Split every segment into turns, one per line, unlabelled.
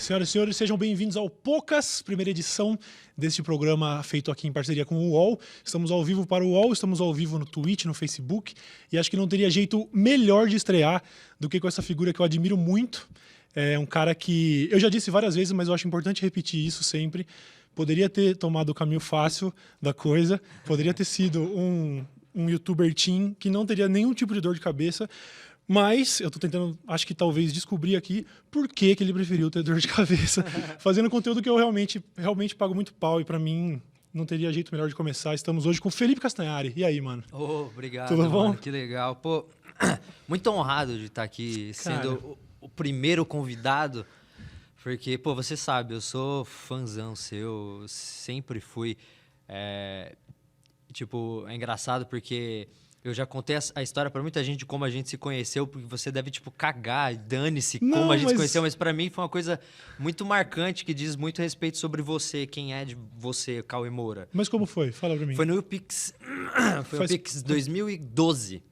Senhoras e senhores, sejam bem-vindos ao Poucas, primeira edição deste programa feito aqui em parceria com o UOL. Estamos ao vivo para o UOL, estamos ao vivo no Twitch, no Facebook, e acho que não teria jeito melhor de estrear do que com essa figura que eu admiro muito. É um cara que, eu já disse várias vezes, mas eu acho importante repetir isso sempre. Poderia ter tomado o caminho fácil da coisa, poderia ter sido um youtuber teen que não teria nenhum tipo de dor de cabeça, mas eu tô tentando, acho que talvez descobrir aqui por que ele preferiu ter dor de cabeça, fazendo conteúdo que eu realmente pago muito pau, e pra mim não teria jeito melhor de começar. Estamos hoje com Felipe Castanhari. E aí, mano?
Obrigado,
tudo bom?
Mano, que legal. Pô, muito honrado de estar aqui sendo o primeiro convidado, porque, pô, você sabe, eu sou fãzão seu, sempre fui. Tipo, é engraçado porque eu já contei a história pra muita gente de como a gente se conheceu, porque você deve, tipo, cagar, dane-se como a gente se conheceu, mas pra mim foi uma coisa muito marcante, que diz muito respeito sobre você, quem é de você, Cauê Moura.
Mas como foi? Fala pra mim.
Foi no UPix, foi no UPix 2012.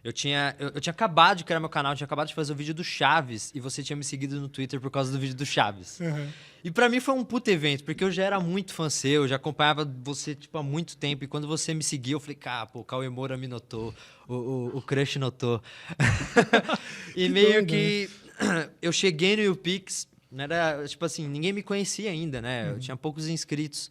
Eu tinha acabado de criar meu canal, eu tinha acabado de fazer o vídeo do Chaves, e você tinha me seguido no Twitter por causa do vídeo do Chaves.
Uhum.
E pra mim foi um puto evento, porque eu já era muito fã seu, eu já acompanhava você, tipo, há muito tempo, e quando você me seguiu, eu falei, cara, pô, o Cauê Moura me notou, o Crush notou. E meio
doido,
que eu cheguei no YouPix, não era, tipo assim, ninguém me conhecia ainda, né? Eu tinha poucos inscritos.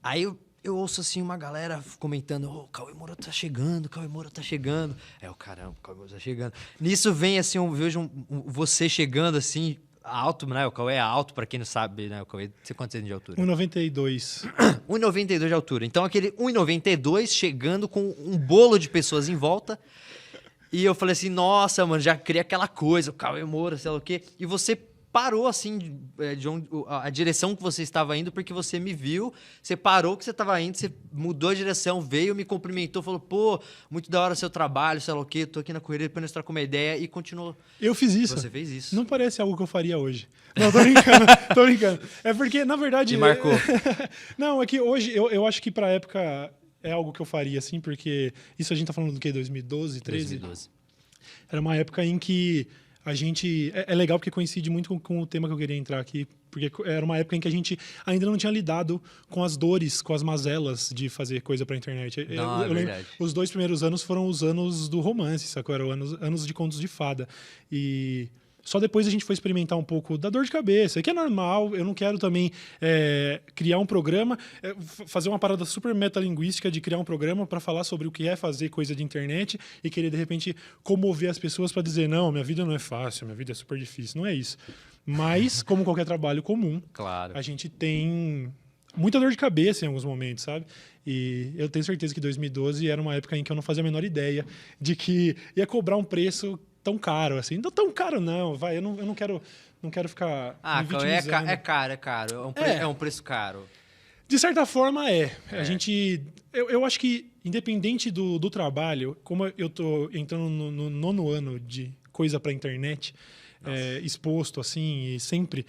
Aí eu ouço assim uma galera comentando, o Cauê Moura tá chegando, o Cauê Moura tá chegando. Aí eu, caramba, o Cauê Moura tá chegando. Nisso vem assim, eu vejo você chegando assim, alto, né? O Cauê é alto, pra quem não sabe, né? O Cauê, você quantos anos de altura?
1,92.
1,92 de altura. Então aquele 1,92 chegando com um bolo de pessoas em volta. E eu falei assim, nossa, mano, já queria aquela coisa, o Cauê Moura, sei lá o quê. E você parou, assim, de onde, a direção que você estava indo, porque você me viu, você parou o que você estava indo, você mudou a direção, veio, me cumprimentou, falou, pô, muito da hora o seu trabalho, sei lá o quê, tô aqui na correria depois nós trocamos uma ideia, e continuou.
Eu fiz isso.
Você fez isso.
Não parece algo que eu faria hoje. Não, tô brincando, tô brincando. É porque, na verdade...
Me marcou.
Não, é que hoje, eu acho que pra época é algo que eu faria, assim, porque isso a gente tá falando do quê? 2012, 13?
2012.
Era uma época em que a gente... É legal porque coincide muito com o tema que eu queria entrar aqui, porque era uma época em que a gente ainda não tinha lidado com as dores, com as mazelas de fazer coisa pra internet.
Não,
eu lembro, os 2 primeiros anos foram os anos do romance, sacou? Eram anos de contos de fada. E só depois a gente foi experimentar um pouco da dor de cabeça, que é normal. Eu não quero também criar um programa, fazer uma parada super metalinguística de criar um programa para falar sobre o que é fazer coisa de internet e querer, de repente, comover as pessoas para dizer, não, minha vida não é fácil, minha vida é super difícil. Não é isso. Mas, como qualquer trabalho comum,
claro,
a gente tem muita dor de cabeça em alguns momentos, sabe? E eu tenho certeza que 2012 era uma época em que eu não fazia a menor ideia de que ia cobrar um preço tão caro, assim. Não tão caro, não. Vai, eu não quero ficar me vitimizando.
É caro. É um preço caro.
De certa forma, A gente... Eu acho que, independente do trabalho, como eu tô entrando no 9º ano de coisa pra internet, exposto, assim, e sempre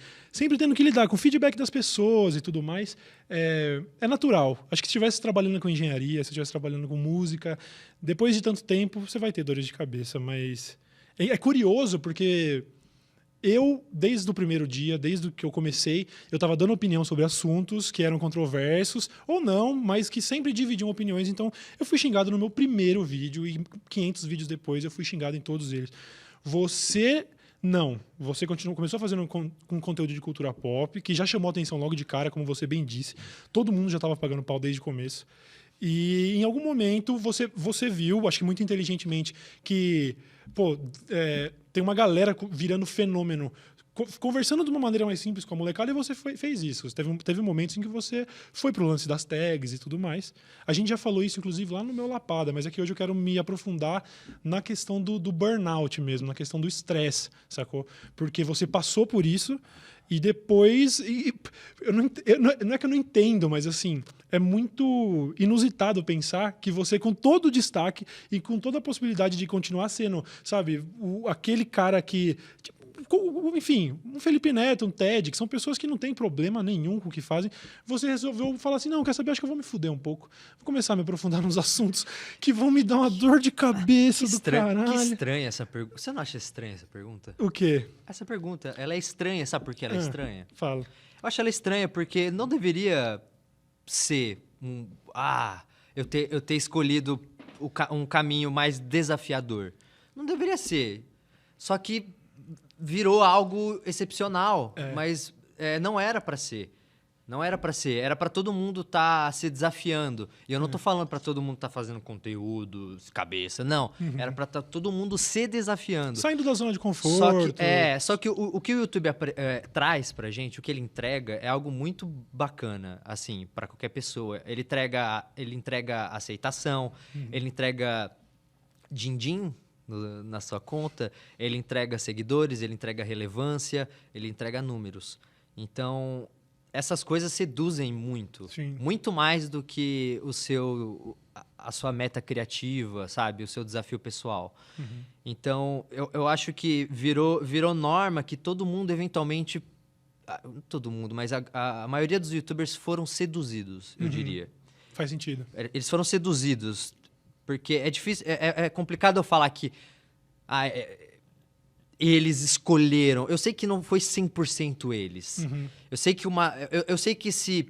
tendo que lidar com o feedback das pessoas e tudo mais, é natural. Acho que se estivesse trabalhando com engenharia, se estivesse trabalhando com música, depois de tanto tempo, você vai ter dores de cabeça, mas... É curioso, porque eu, desde o primeiro dia, desde que eu comecei, eu estava dando opinião sobre assuntos que eram controversos, ou não, mas que sempre dividiam opiniões. Então, eu fui xingado no meu primeiro vídeo, e 500 vídeos depois eu fui xingado em todos eles. Você... Não, você começou fazendo com conteúdo de cultura pop, que já chamou atenção logo de cara, como você bem disse. Todo mundo já estava pagando pau desde o começo. E em algum momento você viu, acho que muito inteligentemente, que tem uma galera virando fenômeno, conversando de uma maneira mais simples com a molecada, e você fez isso. Teve momentos em que você foi pro lance das tags e tudo mais. A gente já falou isso, inclusive, lá no meu Lapada, mas é que hoje eu quero me aprofundar na questão do burnout mesmo, na questão do estresse, sacou? Porque você passou por isso e depois... não é que eu não entendo, mas assim... É muito inusitado pensar que você, com todo o destaque e com toda a possibilidade de continuar sendo, sabe, aquele cara que... Tipo, enfim, um Felipe Neto, um Ted, que são pessoas que não têm problema nenhum com o que fazem, você resolveu falar assim, não, quer saber, acho que eu vou me fuder um pouco. Vou começar a me aprofundar nos assuntos que vão me dar uma dor de cabeça do caralho.
Que estranha essa pergunta. Você não acha estranha essa pergunta?
O quê?
Essa pergunta, ela é estranha, sabe por que ela é estranha?
Fala.
Eu acho ela estranha porque não deveria ser eu ter escolhido um caminho mais desafiador. Não deveria ser. Só que virou algo excepcional, mas não era para ser. Não era para ser. Era para todo mundo estar se desafiando. E eu não tô falando para todo mundo estar fazendo conteúdo, cabeça, não. Era para todo mundo se desafiando.
Saindo da zona de conforto.
Só que o que o YouTube traz pra gente, o que ele entrega, é algo muito bacana, assim, para qualquer pessoa. Ele entrega aceitação, ele entrega din-din na sua conta, ele entrega seguidores, ele entrega relevância, ele entrega números. Então, essas coisas seduzem muito.
Sim.
Muito mais do que a sua meta criativa, sabe? O seu desafio pessoal. Então, eu acho que virou norma que todo mundo, eventualmente... Todo mundo, mas a maioria dos YouTubers foram seduzidos, eu diria.
Faz sentido.
Eles foram seduzidos. Porque é difícil... É complicado eu falar que... eles escolheram. Eu sei que não foi 100% eles. Eu sei que se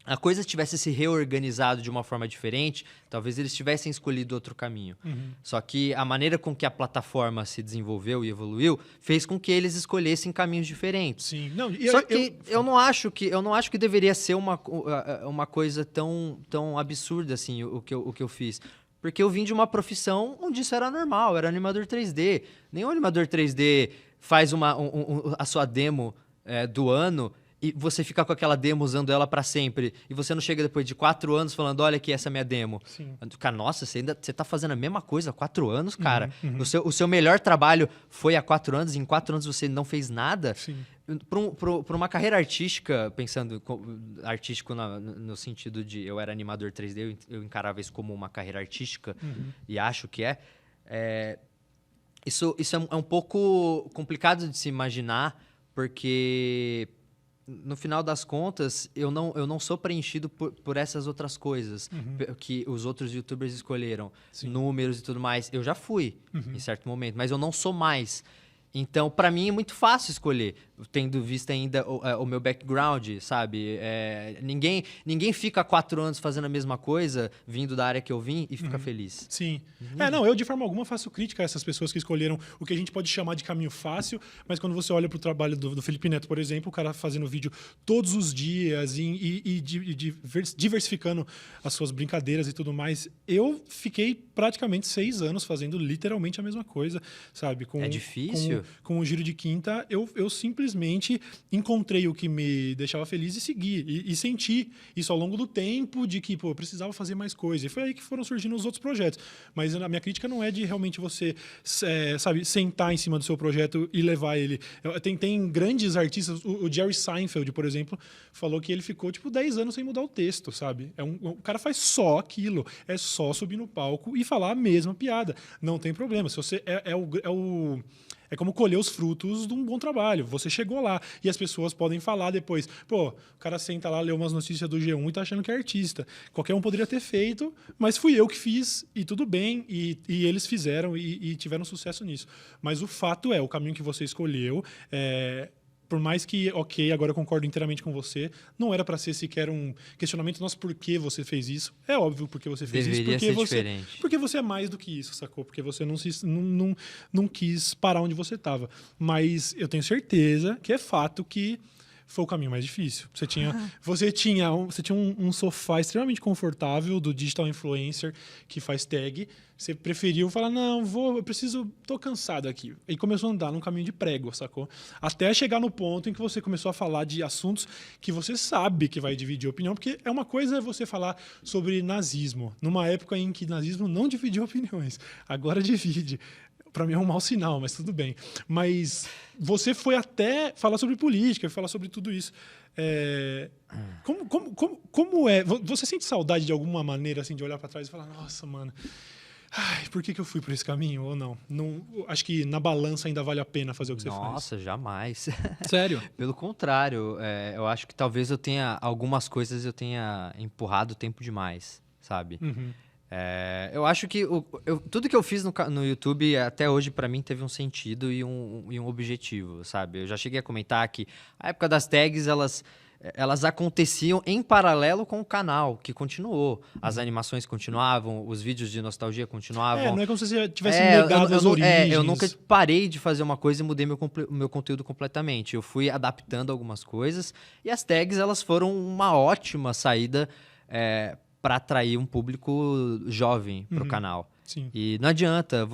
a coisa tivesse se reorganizado de uma forma diferente, talvez eles tivessem escolhido outro caminho. Só que a maneira com que a plataforma se desenvolveu e evoluiu fez com que eles escolhessem caminhos diferentes.
Sim. Não,
Só que eu não acho que deveria ser uma coisa tão absurda assim o que eu fiz. Porque eu vim de uma profissão onde isso era normal, era animador 3D. Nenhum animador 3D faz a sua demo do ano e você fica com aquela demo usando ela para sempre. E você não chega depois de 4 anos falando, olha aqui, essa é a minha demo.
Sim.
Cara, nossa, você tá fazendo a mesma coisa há 4 anos, cara. O seu melhor trabalho foi há 4 anos e em 4 anos você não fez nada.
Sim.
Para uma carreira artística, pensando artístico no sentido de eu era animador 3D, eu encarava isso como uma carreira artística e acho que isso é um pouco complicado de se imaginar, porque no final das contas eu não sou preenchido por essas outras coisas que os outros YouTubers escolheram. Sim. Números e tudo mais. Eu já fui em certo momento, mas eu não sou mais. Então, para mim, é muito fácil escolher, tendo visto ainda o meu background, sabe? Ninguém fica 4 anos fazendo a mesma coisa, vindo da área que eu vim, e fica feliz.
Sim. Não, eu de forma alguma faço crítica a essas pessoas que escolheram o que a gente pode chamar de caminho fácil, mas quando você olha para o trabalho do Felipe Neto, por exemplo, o cara fazendo vídeo todos os dias e diversificando as suas brincadeiras e tudo mais, eu fiquei praticamente 6 anos fazendo literalmente a mesma coisa, sabe?
É difícil.
Com o Giro de Quinta, eu simplesmente encontrei o que me deixava feliz e segui. E senti isso ao longo do tempo, de que eu precisava fazer mais coisa. E foi aí que foram surgindo os outros projetos. Mas a minha crítica não é de realmente você, sabe, sentar em cima do seu projeto e levar ele. Tem grandes artistas, o Jerry Seinfeld, por exemplo, falou que ele ficou 10 anos sem mudar o texto, sabe? O cara faz só aquilo. É só subir no palco e falar a mesma piada. Não tem problema. Se você é como colher os frutos de um bom trabalho. Você chegou lá e as pessoas podem falar depois. O cara senta lá, lê umas notícias do G1 e tá achando que é artista. Qualquer um poderia ter feito, mas fui eu que fiz e tudo bem. E eles fizeram e tiveram sucesso nisso. Mas o fato o caminho que você escolheu por mais que, agora eu concordo inteiramente com você, não era para ser sequer um questionamento nosso por que você fez isso. É óbvio porque você fez isso. Porque você é mais do que isso, sacou? Porque você não quis parar onde você estava. Mas eu tenho certeza que é fato que foi o caminho mais difícil. Você tinha um sofá extremamente confortável do digital influencer que faz tag. Você preferiu falar, não, tô cansado aqui. E começou a andar num caminho de prego, sacou? Até chegar no ponto em que você começou a falar de assuntos que você sabe que vai dividir opinião, porque uma coisa é você falar sobre nazismo, numa época em que nazismo não dividia opiniões. Agora divide. Para mim é um mau sinal, mas tudo bem. Mas você foi até falar sobre política, falar sobre tudo isso. Como é? Você sente saudade de alguma maneira assim, de olhar para trás e falar, nossa, mano, ai, por que eu fui por esse caminho ou não? Não, acho que na balança ainda vale a pena fazer o que você faz.
Nossa, jamais.
Sério?
Pelo contrário, eu acho que talvez algumas coisas eu tenha empurrado o tempo demais, sabe?
Uhum.
Eu acho que tudo que eu fiz no YouTube até hoje pra mim teve um sentido e um objetivo, sabe? Eu já cheguei a comentar que a época das tags, elas aconteciam em paralelo com o canal, que continuou. As animações continuavam, os vídeos de nostalgia continuavam.
Não é como se você tivesse negado as origens.
Eu nunca parei de fazer uma coisa e mudei meu conteúdo completamente. Eu fui adaptando algumas coisas e as tags, elas foram uma ótima saída para atrair um público jovem para o canal.
Sim.
E não adianta,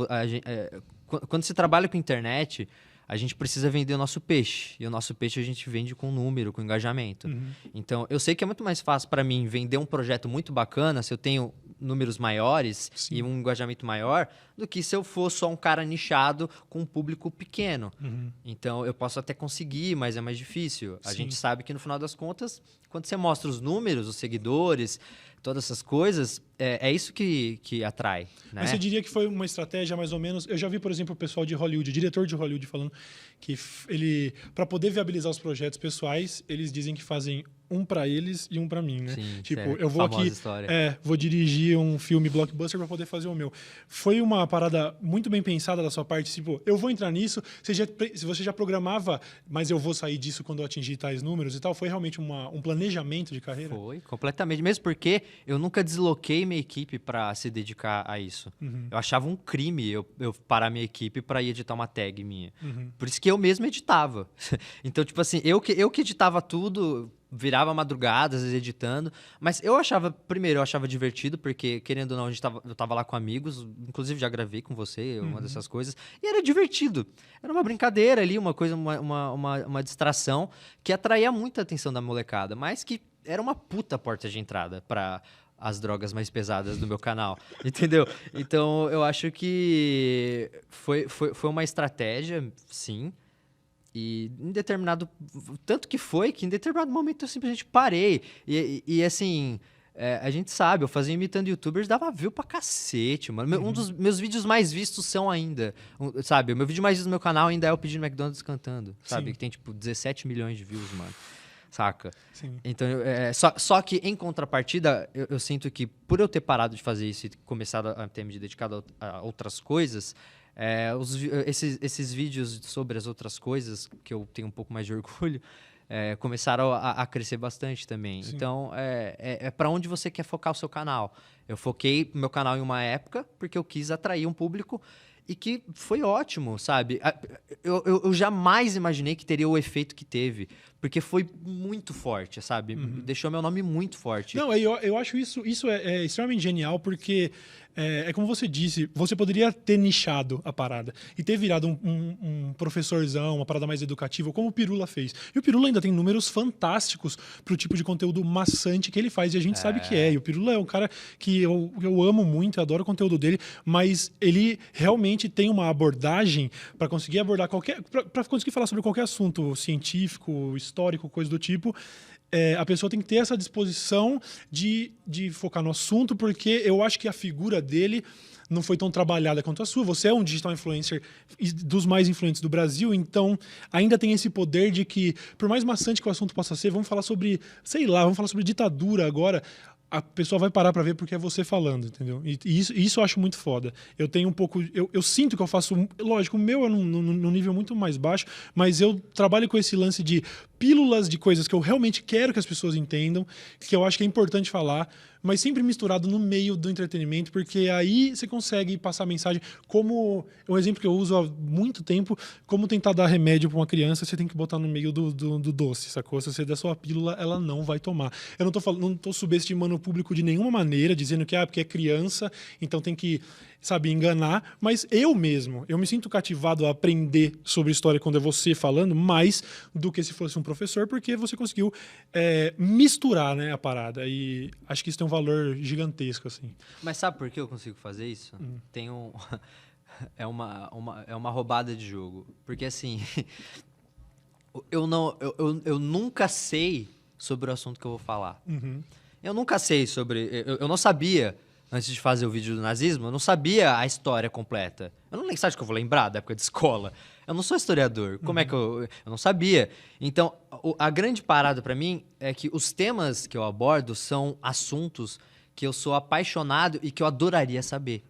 quando você trabalha com internet, a gente precisa vender o nosso peixe. E o nosso peixe a gente vende com número, com engajamento. Então, eu sei que é muito mais fácil para mim vender um projeto muito bacana se eu tenho números maiores e um engajamento maior do que se eu for só um cara nichado com um público pequeno. Então, eu posso até conseguir, mas é mais difícil. A gente sabe que, no final das contas, quando você mostra os números, os seguidores, todas essas coisas, é isso que atrai. Né?
Mas você diria que foi uma estratégia mais ou menos... Eu já vi, por exemplo, o pessoal de Hollywood, o diretor de Hollywood falando que para poder viabilizar os projetos pessoais, eles dizem que fazem um para eles e um para mim, né?
Sim,
tipo,
certo.
eu vou
Famosa
aqui,
história.
vou dirigir um filme blockbuster para poder fazer o meu. Foi uma parada muito bem pensada da sua parte, tipo, eu vou entrar nisso, se você já programava, mas eu vou sair disso quando eu atingir tais números e tal, foi realmente um planejamento de carreira?
Foi, completamente. Mesmo porque eu nunca desloquei minha equipe para se dedicar a isso. Eu achava um crime eu parar minha equipe para ir editar uma tag minha. Por isso que eu mesmo editava. Então, tipo assim, eu que editava tudo, virava madrugada, às vezes editando. Mas eu achava divertido, porque, querendo ou não, eu tava lá com amigos, inclusive já gravei com você, uma dessas coisas, e era divertido. Era uma brincadeira ali, uma coisa, uma distração que atraía muita atenção da molecada, mas que era uma puta porta de entrada para as drogas mais pesadas do meu canal, entendeu? Então, eu acho que foi uma estratégia, sim. E em determinado... Tanto que em determinado momento eu simplesmente parei. E assim, a gente sabe, eu fazia imitando youtubers, dava view pra cacete, mano. Um dos meus vídeos mais vistos são ainda... sabe, o meu vídeo mais visto no meu canal ainda é o pedindo McDonald's cantando, sabe?
Sim.
Que tem, tipo, 17 milhões de views, mano. Saca?
Sim.
Então, só que em contrapartida, eu sinto que por eu ter parado de fazer isso e começado a ter me dedicado a outras coisas, esses vídeos sobre as outras coisas, que eu tenho um pouco mais de orgulho, começaram a crescer bastante também.
Sim.
Então, para onde você quer focar o seu canal? Eu foquei meu canal em uma época porque eu quis atrair um público e que foi ótimo, sabe? Eu jamais imaginei que teria o efeito que teve, porque foi muito forte, sabe? Deixou meu nome muito forte.
Não, eu acho isso é extremamente genial, porque é como você disse, você poderia ter nichado a parada e ter virado um professorzão, uma parada mais educativa, como o Pirula fez. E o Pirula ainda tem números fantásticos pro tipo de conteúdo maçante que ele faz, e a gente sabe que é. E o Pirula é um cara que eu amo muito, eu adoro o conteúdo dele, mas ele realmente tem uma abordagem para conseguir abordar para conseguir falar sobre qualquer assunto científico, histórico, coisa do tipo. A pessoa tem que ter essa disposição de focar no assunto, porque eu acho que a figura dele não foi tão trabalhada quanto a sua. Você é um digital influencer dos mais influentes do Brasil, então ainda tem esse poder de que, por mais maçante que o assunto possa ser, vamos falar sobre, vamos falar sobre ditadura agora, a pessoa vai parar pra ver porque é você falando, entendeu? E isso eu acho muito foda. Eu tenho um pouco... Eu sinto que eu faço... Lógico, o meu é num nível muito mais baixo, mas eu trabalho com esse lance de pílulas de coisas que eu realmente quero que as pessoas entendam, que eu acho que é importante falar, mas sempre misturado no meio do entretenimento, porque aí você consegue passar a mensagem como... Um exemplo que eu uso há muito tempo, como tentar dar remédio para uma criança, você tem que botar no meio do doce, sacou? Se você der sua pílula, ela não vai tomar. Eu não tô subestimando o público de nenhuma maneira, dizendo que porque é criança, então tem que, sabe, enganar, mas eu me sinto cativado a aprender sobre história quando é você falando, mais do que se fosse um professor, porque você conseguiu misturar, né, a parada, e acho que isso tem um valor gigantesco, assim.
Mas sabe por que eu consigo fazer isso? Tem é uma roubada de jogo. Porque, assim, eu nunca sei sobre o assunto que eu vou falar. Eu nunca sei sobre... Eu não sabia antes de fazer o vídeo do nazismo, eu não sabia a história completa. Eu não lembro, sabe que eu vou lembrar da época de escola? Eu não sou historiador. Como é que eu não sabia? Então, a grande parada pra mim é que os temas que eu abordo são assuntos que eu sou apaixonado e que eu adoraria saber.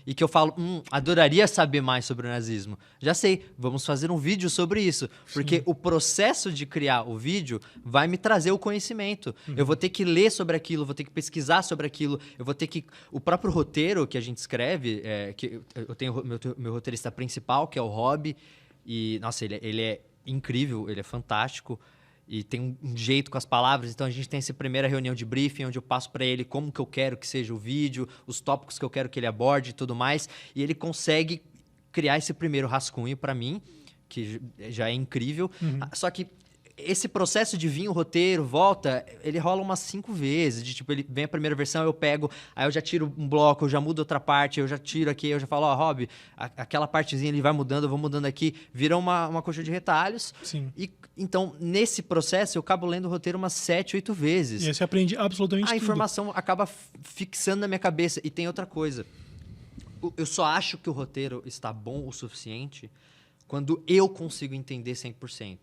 E que eu falo, adoraria saber mais sobre o nazismo. Já sei, vamos fazer um vídeo sobre isso. Porque o processo de criar o vídeo vai me trazer o conhecimento. Eu vou ter que ler sobre aquilo, vou ter que pesquisar sobre aquilo, eu vou ter que... O próprio roteiro que a gente escreve, que eu tenho meu roteirista principal, que é o Rob, e, nossa, ele é incrível, ele é fantástico. E tem um jeito com as palavras, então a gente tem essa primeira reunião de briefing, onde eu passo para ele como que eu quero que seja o vídeo, os tópicos que eu quero que ele aborde e tudo mais, e ele consegue criar esse primeiro rascunho para mim, que já é incrível. Só que esse processo de vir o roteiro, volta, ele rola umas 5 vezes. De, tipo, ele vem a primeira versão, eu pego, aí eu já tiro um bloco, eu já mudo outra parte, eu já tiro aqui, eu já falo, Rob, aquela partezinha ele vai mudando, eu vou mudando aqui, vira uma coxa de retalhos.
Sim.
E então, nesse processo, eu acabo lendo o roteiro umas 7, 8 vezes.
E aí você aprende absolutamente tudo.
A informação acaba fixando na minha cabeça. E tem outra coisa. Eu só acho que o roteiro está bom o suficiente quando eu consigo entender 100%.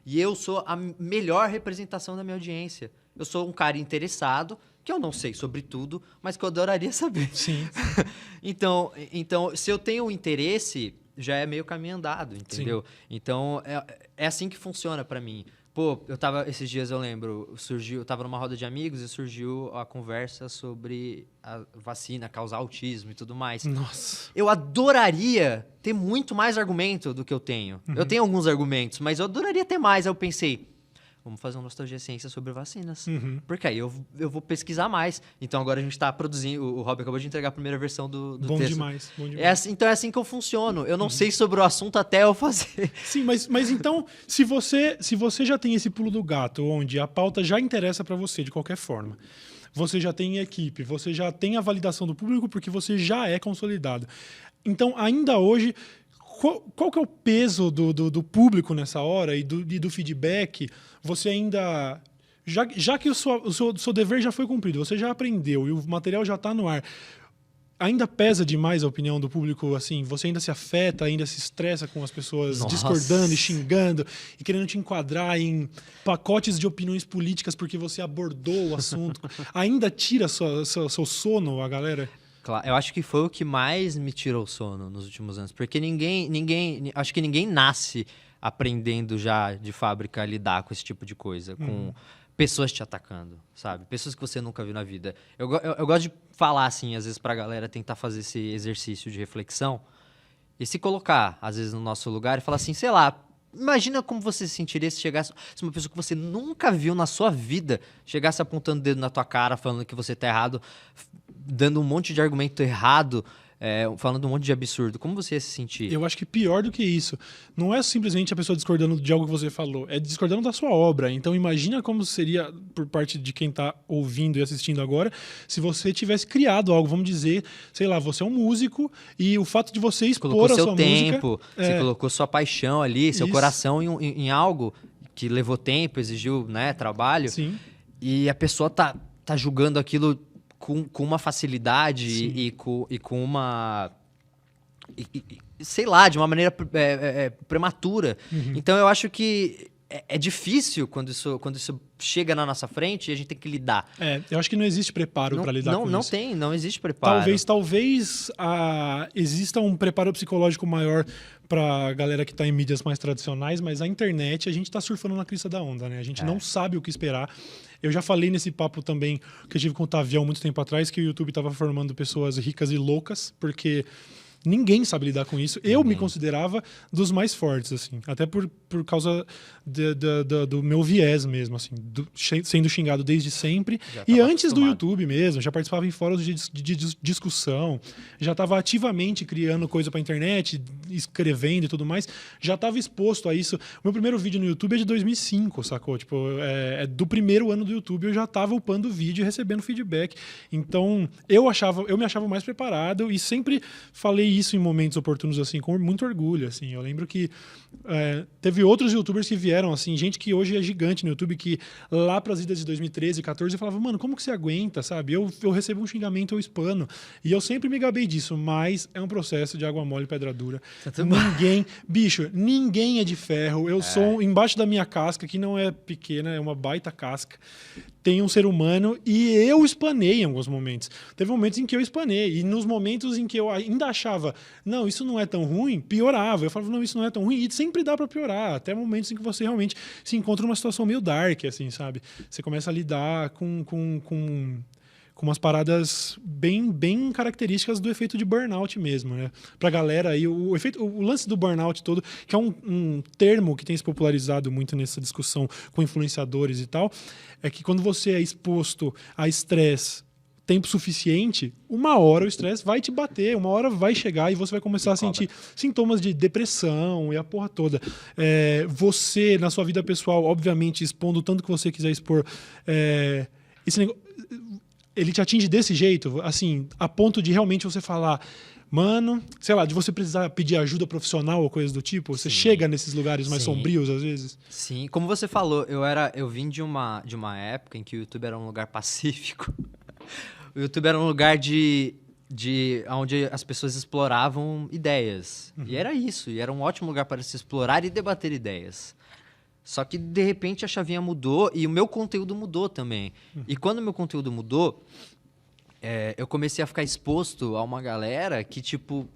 E eu sou a melhor representação da minha audiência. Eu sou um cara interessado, que eu não sei sobre tudo, mas que eu adoraria saber.
Sim.
Então, se eu tenho um interesse, já é meio caminho andado, entendeu? Sim. Então, é assim que funciona pra mim. Pô, esses dias eu lembro, eu tava numa roda de amigos e surgiu a conversa sobre a vacina causar autismo e tudo mais.
Nossa.
Eu adoraria ter muito mais argumento do que eu tenho. Eu tenho alguns argumentos, mas eu adoraria ter mais. Aí eu pensei, vamos fazer uma Nostalgia Ciência sobre vacinas. Porque aí eu vou pesquisar mais. Então agora a gente está produzindo... O Rob acabou de entregar a primeira versão do
bom
texto.
Demais, bom demais.
Então é assim que eu funciono. Eu não sei sobre o assunto até eu fazer.
Sim, mas então, se você já tem esse pulo do gato, onde a pauta já interessa para você de qualquer forma, você já tem equipe, você já tem a validação do público porque você já é consolidado. Então, ainda hoje... Qual que é o peso do público nessa hora e do feedback? Você ainda... Já que o seu dever já foi cumprido, você já aprendeu e o material já está no ar, ainda pesa demais a opinião do público? Assim, você ainda se afeta, ainda se estressa com as pessoas discordando e xingando e querendo te enquadrar em pacotes de opiniões políticas porque você abordou o assunto? Ainda tira seu sono, a galera?
Claro, eu acho que foi o que mais me tirou o sono nos últimos anos, porque acho que ninguém nasce aprendendo já de fábrica a lidar com esse tipo de coisa, com pessoas te atacando, sabe? Pessoas que você nunca viu na vida. Eu gosto de falar assim, às vezes pra galera tentar fazer esse exercício de reflexão e se colocar, às vezes, no nosso lugar e falar assim, sei lá, imagina como você se sentiria se uma pessoa que você nunca viu na sua vida chegasse apontando o dedo na tua cara, falando que você tá errado, dando um monte de argumento errado, falando um monte de absurdo. Como você ia se sentir?
Eu acho que pior do que isso. Não é simplesmente a pessoa discordando de algo que você falou, é discordando da sua obra. Então imagina como seria, por parte de quem está ouvindo e assistindo agora, se você tivesse criado algo, vamos dizer, sei lá, você é um músico e o fato de você expor a sua
tempo,
música...
Você colocou sua paixão ali, seu coração em algo que levou tempo, exigiu, né, trabalho.
Sim.
E a pessoa tá julgando aquilo com uma facilidade e com uma... sei lá, de uma maneira prematura. Então eu acho que é difícil quando isso chega na nossa frente e a gente tem que lidar.
Eu acho que não existe preparo para lidar com isso.
Não existe preparo.
Talvez exista um preparo psicológico maior para a galera que está em mídias mais tradicionais, mas a internet, a gente está surfando na crista da onda, né? A gente não sabe o que esperar. Eu já falei nesse papo também, que eu tive com o Tavião muito tempo atrás, que o YouTube estava formando pessoas ricas e loucas, porque ninguém sabe lidar com isso. Eu me considerava dos mais fortes, assim, até por causa do meu viés mesmo, assim, sendo xingado desde sempre. E antes do YouTube mesmo, já participava em fóruns de discussão, já estava ativamente criando coisa para internet, escrevendo e tudo mais, já estava exposto a isso. O meu primeiro vídeo no YouTube é de 2005, sacou? Tipo, do primeiro ano do YouTube eu já estava upando o vídeo e recebendo feedback. Então, eu me achava mais preparado e sempre falei isso em momentos oportunos, assim, com muito orgulho, assim. Eu lembro que teve outros youtubers que vieram, assim, gente que hoje é gigante no YouTube, que lá pras idas de 2013, 2014, eu falava, mano, como que você aguenta, sabe? Eu recebo um xingamento, eu espano. E eu sempre me gabei disso, mas é um processo de água mole e pedra dura. Ninguém é de ferro. Eu sou, embaixo da minha casca, que não é pequena, é uma baita casca, tem um ser humano e eu espanei em alguns momentos. Teve momentos em que eu espanei e nos momentos em que eu ainda achava, não, isso não é tão ruim, piorava. Eu falava, não, isso não é tão ruim e sempre dá pra piorar, até momentos em que você realmente se encontra numa situação meio dark, assim, sabe? Você começa a lidar com umas paradas bem características do efeito de burnout mesmo, né? Pra galera aí, o lance do burnout todo, que é um termo que tem se popularizado muito nessa discussão com influenciadores e tal, é que quando você é exposto a estresse tempo suficiente, uma hora o estresse vai te bater, uma hora vai chegar e você vai começar a sentir sintomas de depressão e a porra toda. Você, na sua vida pessoal, obviamente, expondo o tanto que você quiser expor, esse negócio, ele te atinge desse jeito, assim, a ponto de realmente você falar, mano, sei lá, de você precisar pedir ajuda profissional ou coisas do tipo? Você chega nesses lugares mais sombrios, às vezes?
Sim, como você falou, eu vim de uma época em que o YouTube era um lugar pacífico. O YouTube era um lugar onde as pessoas exploravam ideias. E era isso, e era um ótimo lugar para se explorar e debater ideias. Só que, de repente, a chavinha mudou e o meu conteúdo mudou também. E quando o meu conteúdo mudou, eu comecei a ficar exposto a uma galera que, tipo,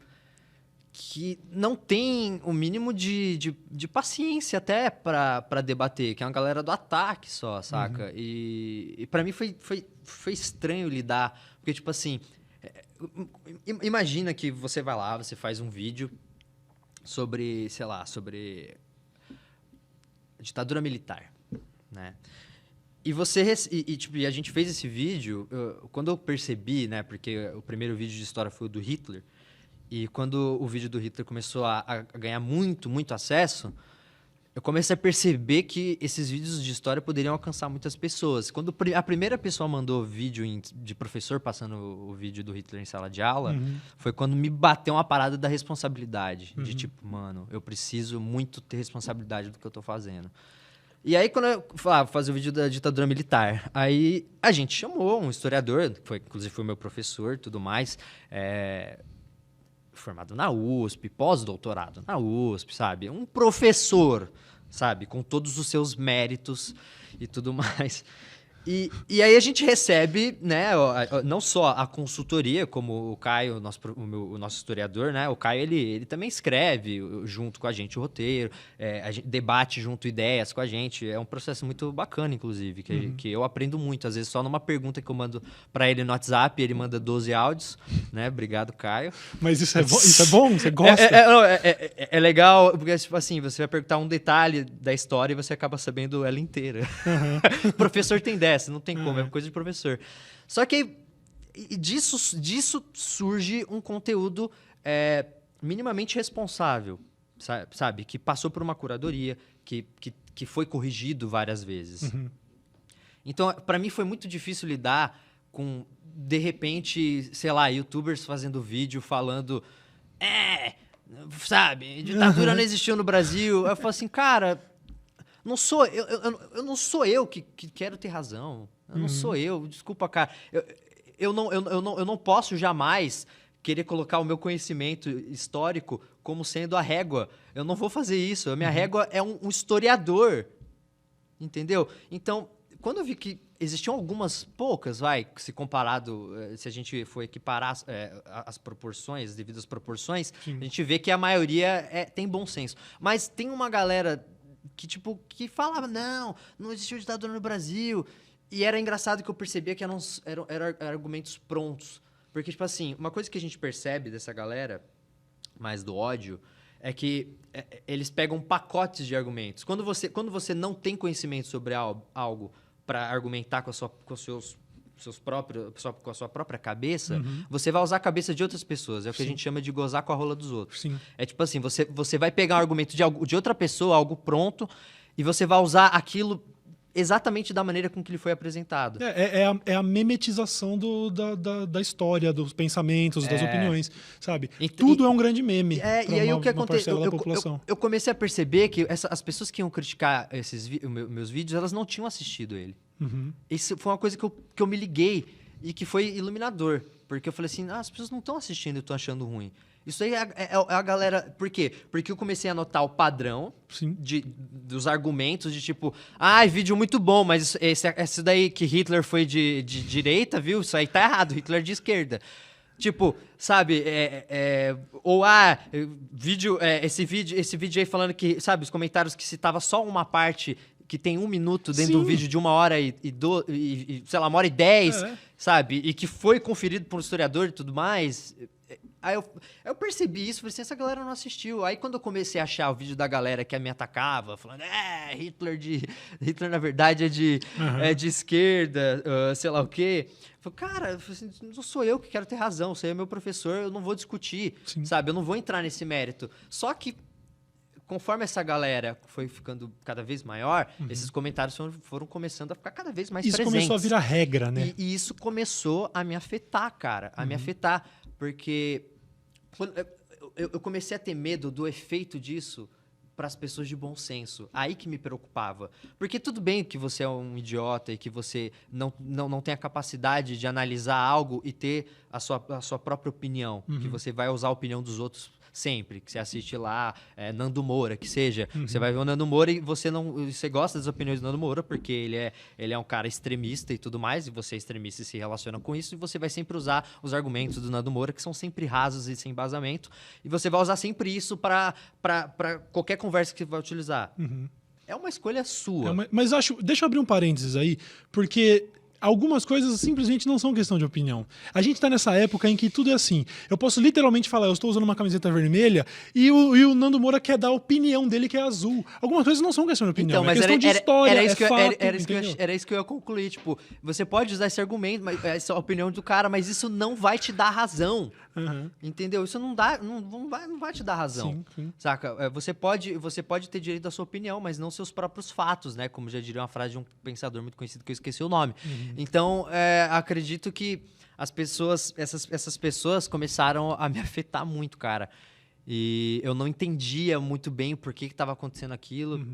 que não tem o mínimo de paciência até pra debater, que é uma galera do ataque só, saca? E pra mim foi estranho lidar, porque, tipo assim, imagina que você vai lá, você faz um vídeo sobre, sei lá, sobre ditadura militar, né? E a gente fez esse vídeo, quando eu percebi, né, porque o primeiro vídeo de história foi o do Hitler, e quando o vídeo do Hitler começou a ganhar muito, muito acesso, eu comecei a perceber que esses vídeos de história poderiam alcançar muitas pessoas. Quando a primeira pessoa mandou vídeo de professor passando o vídeo do Hitler em sala de aula, foi quando me bateu uma parada da responsabilidade. De tipo, mano, eu preciso muito ter responsabilidade do que eu tô fazendo. E aí, quando eu falava fazer o vídeo da ditadura militar, aí a gente chamou um historiador, inclusive foi meu professor e tudo mais, formado na USP, pós-doutorado na USP, sabe? Um professor, sabe? Com todos os seus méritos e tudo mais. E aí a gente recebe, né, não só a consultoria, como o Caio, o nosso historiador, né? O Caio, ele também escreve junto com a gente o roteiro, a gente debate junto ideias com a gente. É um processo muito bacana, inclusive, que eu aprendo muito. Às vezes, só numa pergunta que eu mando para ele no WhatsApp, ele manda 12 áudios, né? Obrigado, Caio.
Mas isso é bom? Você gosta?
É legal, porque, tipo assim, você vai perguntar um detalhe da história e você acaba sabendo ela inteira. O professor tem 10. Não tem como, é coisa de professor. Só que disso surge um conteúdo minimamente responsável, sabe? Que passou por uma curadoria, que foi corrigido várias vezes. Então, para mim foi muito difícil lidar com, de repente, sei lá, youtubers fazendo vídeo falando sabe, ditadura não existiu no Brasil. Eu falo assim, cara... eu não sou eu que quero ter razão. Eu não sou eu. Desculpa, cara. Eu não posso jamais querer colocar o meu conhecimento histórico como sendo a régua. Eu não vou fazer isso. A minha régua é um historiador. Entendeu? Então, quando eu vi que existiam algumas poucas, se comparado, se a gente for equiparar as proporções, as devidas proporções, a gente vê que a maioria tem bom senso. Mas tem uma galera... que falava, não existiu ditadura no Brasil. E era engraçado que eu percebia que eram argumentos prontos. Porque, tipo assim, uma coisa que a gente percebe dessa galera, mais do ódio, é que eles pegam pacotes de argumentos. Quando você não tem conhecimento sobre algo para argumentar com a sua própria cabeça, você vai usar a cabeça de outras pessoas. É o que a gente chama de gozar com a rola dos outros.
Sim.
É tipo assim, você vai pegar um argumento de outra pessoa, algo pronto, e você vai usar aquilo exatamente da maneira com que ele foi apresentado.
É a memetização da história, dos pensamentos, das opiniões, sabe? Tudo é um grande meme pra
e aí o que
uma
aconteceu?
parcela da população.
Eu comecei a perceber que as pessoas que iam criticar meus vídeos, elas não tinham assistido ele. Isso foi uma coisa que eu me liguei e que foi iluminador. Porque eu falei assim, as pessoas não estão assistindo e estão achando ruim. Isso aí é a galera... Por quê? Porque eu comecei a notar o padrão dos argumentos de tipo... vídeo muito bom, mas esse daí que Hitler foi de direita, viu? Isso aí tá errado, Hitler de esquerda. Tipo, sabe? Esse vídeo aí falando que... Sabe, os comentários que citava só uma parte... que tem 1 minuto dentro de um vídeo de 1h sei lá, 1h10, sabe? E que foi conferido por um historiador e tudo mais. Aí eu percebi isso, falei assim, essa galera não assistiu. Aí quando eu comecei a achar o vídeo da galera que me atacava, falando, Hitler na verdade é de esquerda, sei lá o quê. Eu falei, cara, não sou eu que quero ter razão, você é meu professor, eu não vou discutir, sabe? Eu não vou entrar nesse mérito. Só que conforme essa galera foi ficando cada vez maior, esses comentários foram começando a ficar cada vez mais presentes.
Isso começou a virar regra, né?
E isso começou a me afetar, cara. A me afetar. Porque eu comecei a ter medo do efeito disso para as pessoas de bom senso. Aí que me preocupava. Porque tudo bem que você é um idiota e que você não tem a capacidade de analisar algo e ter a sua própria opinião. Que você vai usar a opinião dos outros sempre, que você assiste lá, Nando Moura, que seja. Você vai ver o Nando Moura e você gosta das opiniões do Nando Moura, porque ele é um cara extremista e tudo mais, e você é extremista e se relaciona com isso, e você vai sempre usar os argumentos do Nando Moura, que são sempre rasos e sem embasamento, e você vai usar sempre isso para qualquer conversa que você vai utilizar. É uma escolha sua.
Mas deixa eu abrir um parênteses aí, porque algumas coisas simplesmente não são questão de opinião. A gente tá nessa época em que tudo é assim. Eu posso literalmente falar, eu estou usando uma camiseta vermelha e o Nando Moura quer dar a opinião dele que é azul. Algumas coisas não são questão de opinião,
então, mas
questão de história,
era isso que eu ia concluir. Tipo, você pode usar esse argumento, mas essa é a opinião do cara, mas isso não vai te dar razão. Entendeu? Isso não vai te dar razão.
Sim.
Saca? Você pode ter direito à sua opinião, mas não seus próprios fatos, né? Como já diria uma frase de um pensador muito conhecido que eu esqueci o nome. Então, acredito que essas pessoas começaram a me afetar muito, cara. E eu não entendia muito bem o porquê que estava acontecendo aquilo.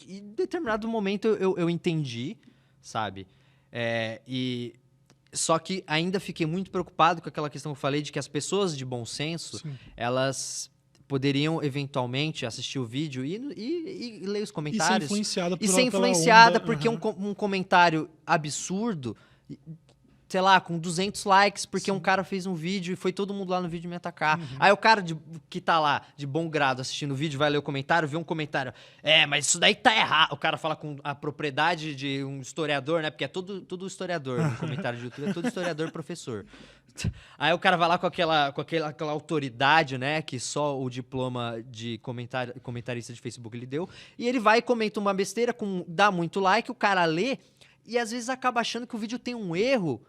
E em determinado momento eu entendi, sabe? Só que ainda fiquei muito preocupado com aquela questão que eu falei de que as pessoas de bom senso, elas poderiam eventualmente assistir o vídeo e ler os comentários.
E ser
influenciada porque um comentário absurdo, sei lá, com 200 likes, porque um cara fez um vídeo e foi todo mundo lá no vídeo me atacar. Aí o cara que tá lá, de bom grado, assistindo o vídeo, vai ler o comentário, vê um comentário, mas isso daí tá errado. O cara fala com a propriedade de um historiador, né? Porque é tudo historiador no comentário de YouTube, é todo historiador professor. Aí o cara vai lá com aquela autoridade, né? Que só o diploma de comentarista de Facebook lhe deu. E ele vai e comenta uma besteira, dá muito like, o cara lê. E às vezes acaba achando que o vídeo tem um erro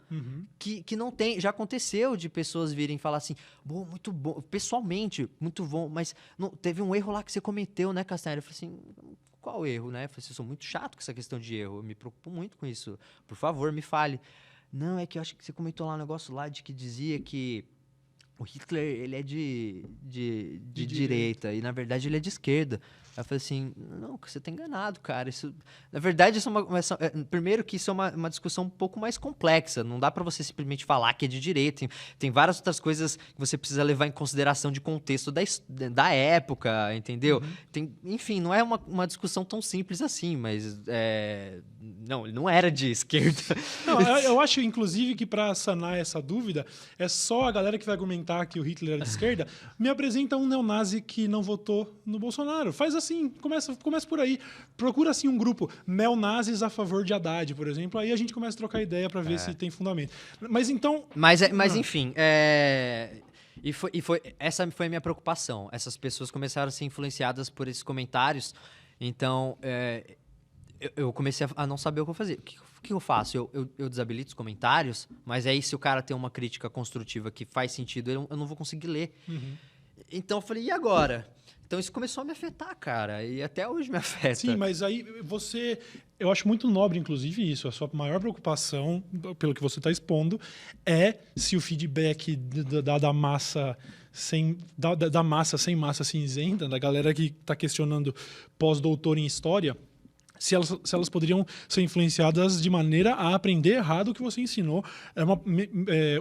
que não tem. Já aconteceu de pessoas virem falar assim, muito bom, pessoalmente, muito bom, mas não, teve um erro lá que você cometeu, né, Castanheira? Eu falei assim, qual erro, né? Eu falei assim, eu sou muito chato com essa questão de erro, eu me preocupo muito com isso. Por favor, me fale. Não, é que eu acho que você comentou lá um negócio lá de que dizia que o Hitler, ele é de direita e, na verdade, ele é de esquerda. Aí eu falei assim, não, você tá enganado, cara. Isso, na verdade, isso primeiro que isso é uma discussão um pouco mais complexa. Não dá pra você simplesmente falar que é de direita. Tem várias outras coisas que você precisa levar em consideração de contexto da época, entendeu? Enfim, não é uma discussão tão simples assim, mas não, ele não era de esquerda.
Não, eu acho, inclusive, que pra sanar essa dúvida, é só a galera que vai argumentar que o Hitler era de esquerda, me apresenta um neonazi que não votou no Bolsonaro. Faz assim, começa por aí. Procura assim um grupo, neonazis a favor de Haddad, por exemplo, aí a gente começa a trocar ideia para ver se tem fundamento. Mas então...
Mas enfim, essa foi a minha preocupação. Essas pessoas começaram a ser influenciadas por esses comentários, então eu comecei a não saber o que eu fazer. O que eu faço? Eu desabilito os comentários, mas aí se o cara tem uma crítica construtiva que faz sentido, eu não vou conseguir ler. Então eu falei, e agora? Então isso começou a me afetar, cara, e até hoje me afeta.
Sim, mas aí você Eu acho muito nobre, inclusive, isso. A sua maior preocupação, pelo que você está expondo, é se o feedback da massa da massa sem massa cinzenta, da galera que está questionando pós-doutor em história, se elas poderiam ser influenciadas de maneira a aprender errado o que você ensinou.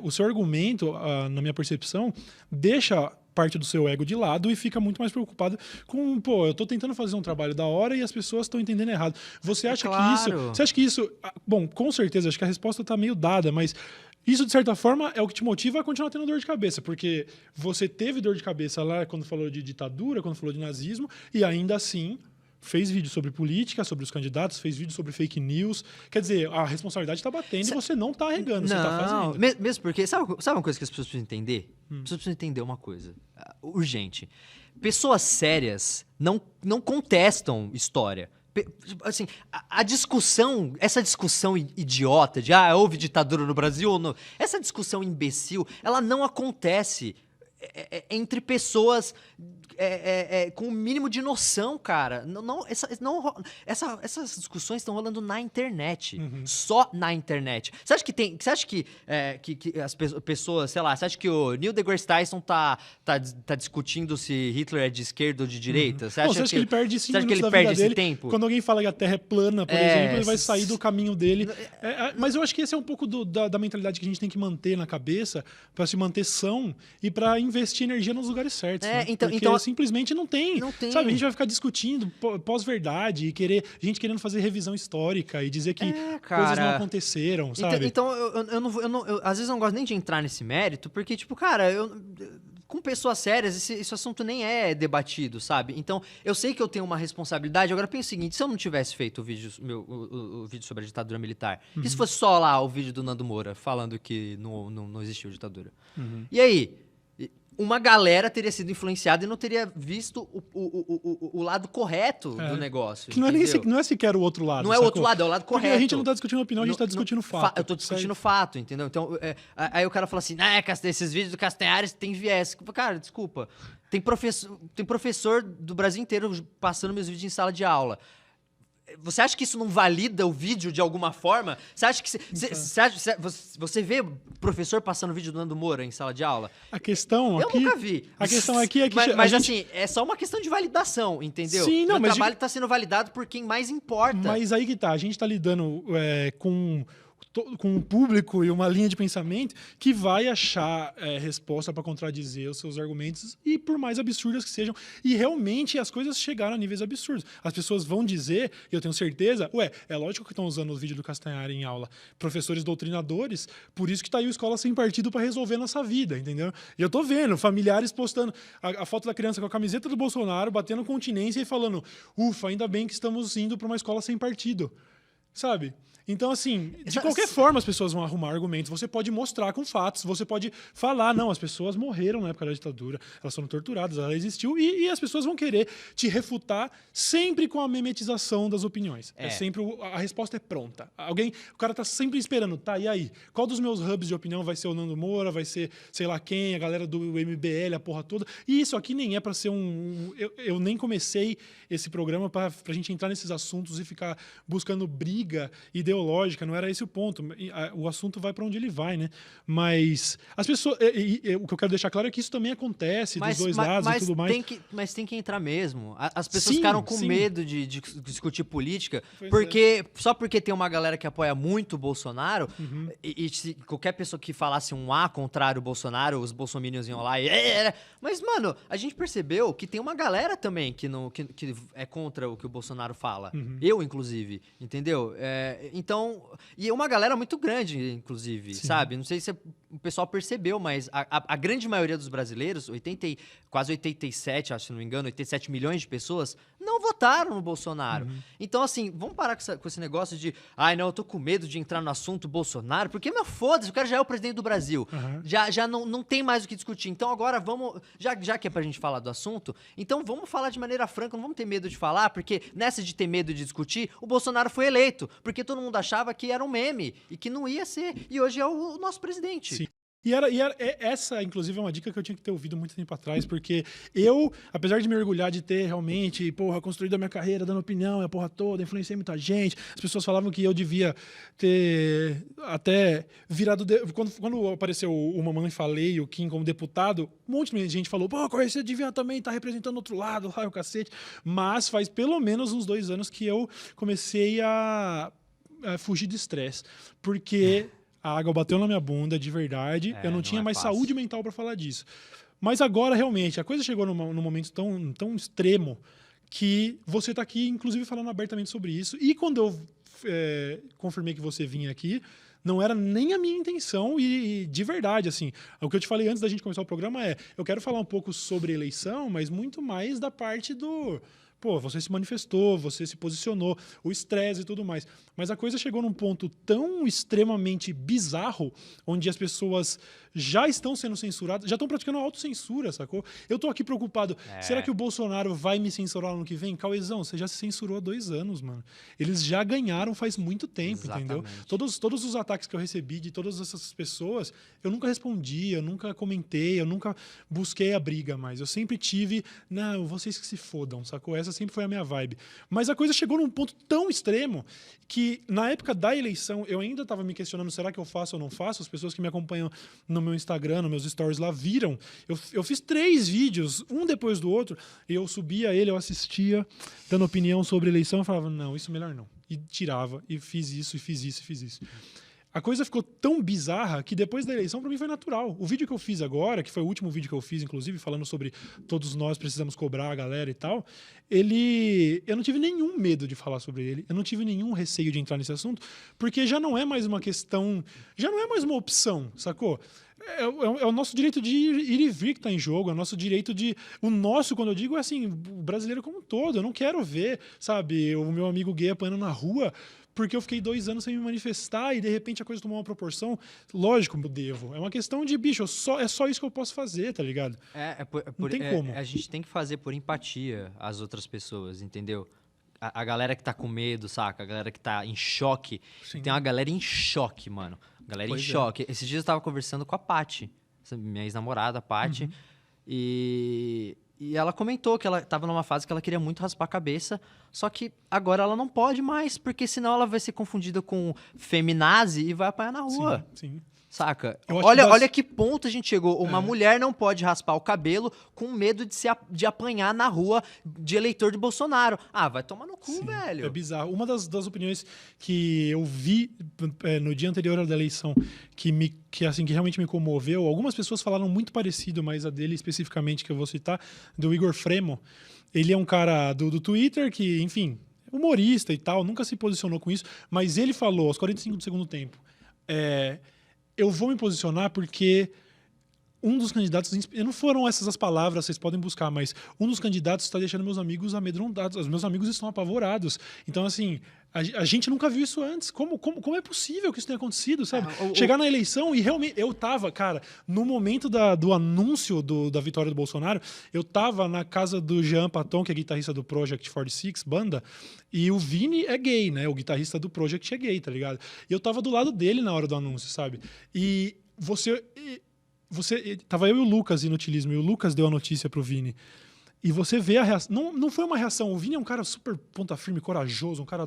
O seu argumento, na minha percepção, deixa parte do seu ego de lado e fica muito mais preocupado com, pô, eu tô tentando fazer um trabalho da hora e as pessoas estão entendendo errado. Você acha que isso... Bom, com certeza, acho que a resposta tá meio dada, mas isso, de certa forma, é o que te motiva a continuar tendo dor de cabeça, porque você teve dor de cabeça lá quando falou de ditadura, quando falou de nazismo, e ainda assim fez vídeo sobre política, sobre os candidatos, fez vídeo sobre fake news. Quer dizer, a responsabilidade está batendo e você não está regando, você está fazendo.
Mesmo porque, sabe uma coisa que as pessoas precisam entender? As pessoas precisam entender uma coisa urgente. Pessoas sérias não contestam história. Assim, a discussão, essa discussão idiota de houve ditadura no Brasil ou não, essa discussão imbecil, ela não acontece entre pessoas com o mínimo de noção, cara. Essas discussões estão rolando na internet. Só na internet. Você acha que as pessoas, sei lá, você acha que o Neil deGrasse Tyson tá discutindo se Hitler é de esquerda ou de direita? Você acha
que ele perde 5 minutos
da
da vida
esse
dele?
Tempo?
Quando alguém fala que a Terra é plana, por exemplo, ele vai sair do caminho dele. Mas eu acho que esse é um pouco da mentalidade que a gente tem que manter na cabeça para se manter são e para investir energia nos lugares certos. Né? Porque simplesmente não tem. Sabe, a gente vai ficar discutindo pós-verdade e gente querendo fazer revisão histórica e dizer que coisas não aconteceram, sabe?
Então eu às vezes não gosto nem de entrar nesse mérito, porque, tipo, cara, com pessoas sérias, esse assunto nem é debatido, sabe? Então, eu sei que eu tenho uma responsabilidade. Agora, pensa o seguinte, se eu não tivesse feito o vídeo sobre a ditadura militar, e se fosse só lá o vídeo do Nando Moura falando que não existiu ditadura? E aí? Uma galera teria sido influenciada e não teria visto o lado correto do negócio.
Que não é sequer o outro lado.
Não é o outro lado, é o lado correto.
Porque a gente não está discutindo opinião, a gente está discutindo fato.
Eu estou discutindo fato, entendeu? Então, aí o cara fala assim, esses vídeos do Castanhares tem viés. Cara, desculpa. Tem professor do Brasil inteiro passando meus vídeos em sala de aula. Você acha que isso não valida o vídeo de alguma forma? Você acha que... Você vê professor passando vídeo do Nando Moura em sala de aula?
A questão aqui...
Eu nunca vi.
A questão aqui é que...
Mas assim, é só uma questão de validação, entendeu?
Sim, não,
o trabalho está sendo validado por quem mais importa.
Mas aí que tá. A gente está lidando com um público e uma linha de pensamento que vai achar resposta para contradizer os seus argumentos, e por mais absurdas que sejam. E realmente as coisas chegaram a níveis absurdos. As pessoas vão dizer, e eu tenho certeza, é lógico que estão usando o vídeo do Castanhari em aula, professores doutrinadores, por isso que tá aí o Escola Sem Partido para resolver nossa vida, entendeu? E eu tô vendo familiares postando a foto da criança com a camiseta do Bolsonaro, batendo continência e falando, ufa, ainda bem que estamos indo para uma escola sem partido. Sabe? Então, assim, de qualquer forma as pessoas vão arrumar argumentos. Você pode mostrar com fatos, você pode falar, não, as pessoas morreram na época da ditadura, elas foram torturadas, ela existiu, e as pessoas vão querer te refutar sempre com a memetização das opiniões. Sempre a resposta é pronta. O cara tá sempre esperando, tá, e aí? Qual dos meus hubs de opinião vai ser o Nando Moura, vai ser sei lá quem, a galera do MBL, a porra toda? E isso aqui nem é para ser eu nem comecei esse programa pra gente entrar nesses assuntos e ficar buscando briga ideológica, não era esse o ponto. O assunto vai para onde ele vai, né? Mas as pessoas... o que eu quero deixar claro é que isso também acontece dos dois lados e tudo mais.
Mas tem que entrar mesmo. As pessoas ficaram com medo de discutir política, só porque tem uma galera que apoia muito o Bolsonaro, e se qualquer pessoa que falasse um A contrário ao Bolsonaro, os bolsominions iam lá e... Mas, mano, a gente percebeu que tem uma galera também que é contra o que o Bolsonaro fala. Eu, inclusive, entendeu? Então, e é uma galera muito grande, inclusive, sabe? Não sei se o pessoal percebeu, mas a grande maioria dos brasileiros, quase 87, acho, se não me engano, 87 milhões de pessoas, não votaram no Bolsonaro. Então, assim, vamos parar com esse negócio de não, eu tô com medo de entrar no assunto Bolsonaro, porque, foda-se, o cara já é o presidente do Brasil. Já não tem mais o que discutir. Então, agora vamos, já que é pra gente falar do assunto, então vamos falar de maneira franca, não vamos ter medo de falar, porque nessa de ter medo de discutir, o Bolsonaro foi eleito, porque todo mundo achava que era um meme e que não ia ser. E hoje é o nosso presidente.
Sim. Essa, inclusive, é uma dica que eu tinha que ter ouvido muito tempo atrás, porque eu, apesar de me orgulhar de ter realmente, construído a minha carreira, dando opinião, a porra toda, influenciei muita gente, as pessoas falavam que eu devia ter até virado... Quando apareceu o Mamãe Falei e o Kim como deputado, um monte de gente falou, você devia também estar representando o outro lado, lá o cacete. Mas faz pelo menos uns 2 anos que eu comecei a fugir de estresse, porque a água bateu na minha bunda de verdade, eu não tinha mais saúde mental para falar disso. Mas agora, realmente, a coisa chegou num momento tão extremo que você está aqui, inclusive, falando abertamente sobre isso. E quando eu confirmei que você vinha aqui, não era nem a minha intenção e de verdade, assim, o que eu te falei antes da gente começar o programa eu quero falar um pouco sobre eleição, mas muito mais da parte do... você se manifestou, você se posicionou, o estresse e tudo mais. Mas a coisa chegou num ponto tão extremamente bizarro, onde as pessoas já estão sendo censuradas, já estão praticando autocensura, sacou? Eu tô aqui preocupado. Será que o Bolsonaro vai me censurar no ano que vem? Cauezão, você já se censurou há 2 anos, mano. Eles já ganharam faz muito tempo, entendeu? Todos os ataques que eu recebi de todas essas pessoas, eu nunca respondi, eu nunca comentei, eu nunca busquei a briga mais. Eu sempre tive, não, vocês que se fodam, sacou? Essa sempre foi a minha vibe. Mas a coisa chegou num ponto tão extremo que, na época da eleição, eu ainda estava me questionando, será que eu faço ou não faço? As pessoas que me acompanham no meu Instagram, nos meus stories lá, viram. Eu fiz 3 vídeos, um depois do outro, e eu subia ele, eu assistia, dando opinião sobre a eleição, eu falava, não, isso melhor não. E tirava, e fiz isso, e fiz isso, e fiz isso. A coisa ficou tão bizarra que depois da eleição, para mim, foi natural. O vídeo que eu fiz agora, que foi o último vídeo que eu fiz, inclusive, falando sobre todos nós precisamos cobrar a galera e tal, eu não tive nenhum medo de falar sobre ele, eu não tive nenhum receio de entrar nesse assunto, porque já não é mais uma questão, já não é mais uma opção, sacou? É o nosso direito de ir e vir que está em jogo, é o nosso direito de... O nosso, quando eu digo, é assim, o brasileiro como um todo. Eu não quero ver, sabe, o meu amigo gay apanhando na rua porque eu fiquei 2 anos sem me manifestar e, de repente, a coisa tomou uma proporção. Lógico, eu devo. É uma questão de, bicho, é só isso que eu posso fazer, tá ligado? Não tem como.
A gente tem que fazer por empatia às outras pessoas, entendeu? A galera que tá com medo, saca? A galera que tá em choque.
Sim.
Tem uma galera em choque, mano. Galera em choque. Esses dias eu tava conversando com a Paty, minha ex-namorada, a Paty, e ela comentou que ela tava numa fase que ela queria muito raspar a cabeça, só que agora ela não pode mais, porque senão ela vai ser confundida com feminazi e vai apanhar na rua.
Sim.
Saca? Olha que ponto a gente chegou. Uma mulher não pode raspar o cabelo com medo de apanhar na rua de eleitor de Bolsonaro. Ah, vai tomar no cu, velho.
É bizarro. Uma das opiniões que eu vi no dia anterior da eleição que realmente me comoveu, algumas pessoas falaram muito parecido, mas a dele especificamente, que eu vou citar, do Igor Fremo. Ele é um cara do Twitter que, enfim, humorista e tal, nunca se posicionou com isso, mas ele falou aos 45 do segundo tempo, eu vou me posicionar porque um dos candidatos... Não foram essas as palavras, vocês podem buscar, mas um dos candidatos está deixando meus amigos amedrontados. Os meus amigos estão apavorados. Então, assim, a gente nunca viu isso antes. Como é possível que isso tenha acontecido, sabe? Chegar na eleição e realmente... Eu tava, cara, no momento do anúncio da vitória do Bolsonaro, eu tava na casa do Jean Paton, que é guitarrista do Project 46, banda, e o Vini é gay, né? O guitarrista do Project é gay, tá ligado? E eu tava do lado dele na hora do anúncio, sabe? E tava eu e o Lucas Inutilismo, e o Lucas deu a notícia pro Vini. E você vê a reação. Não foi uma reação. O Vini é um cara super ponta firme, corajoso, um cara,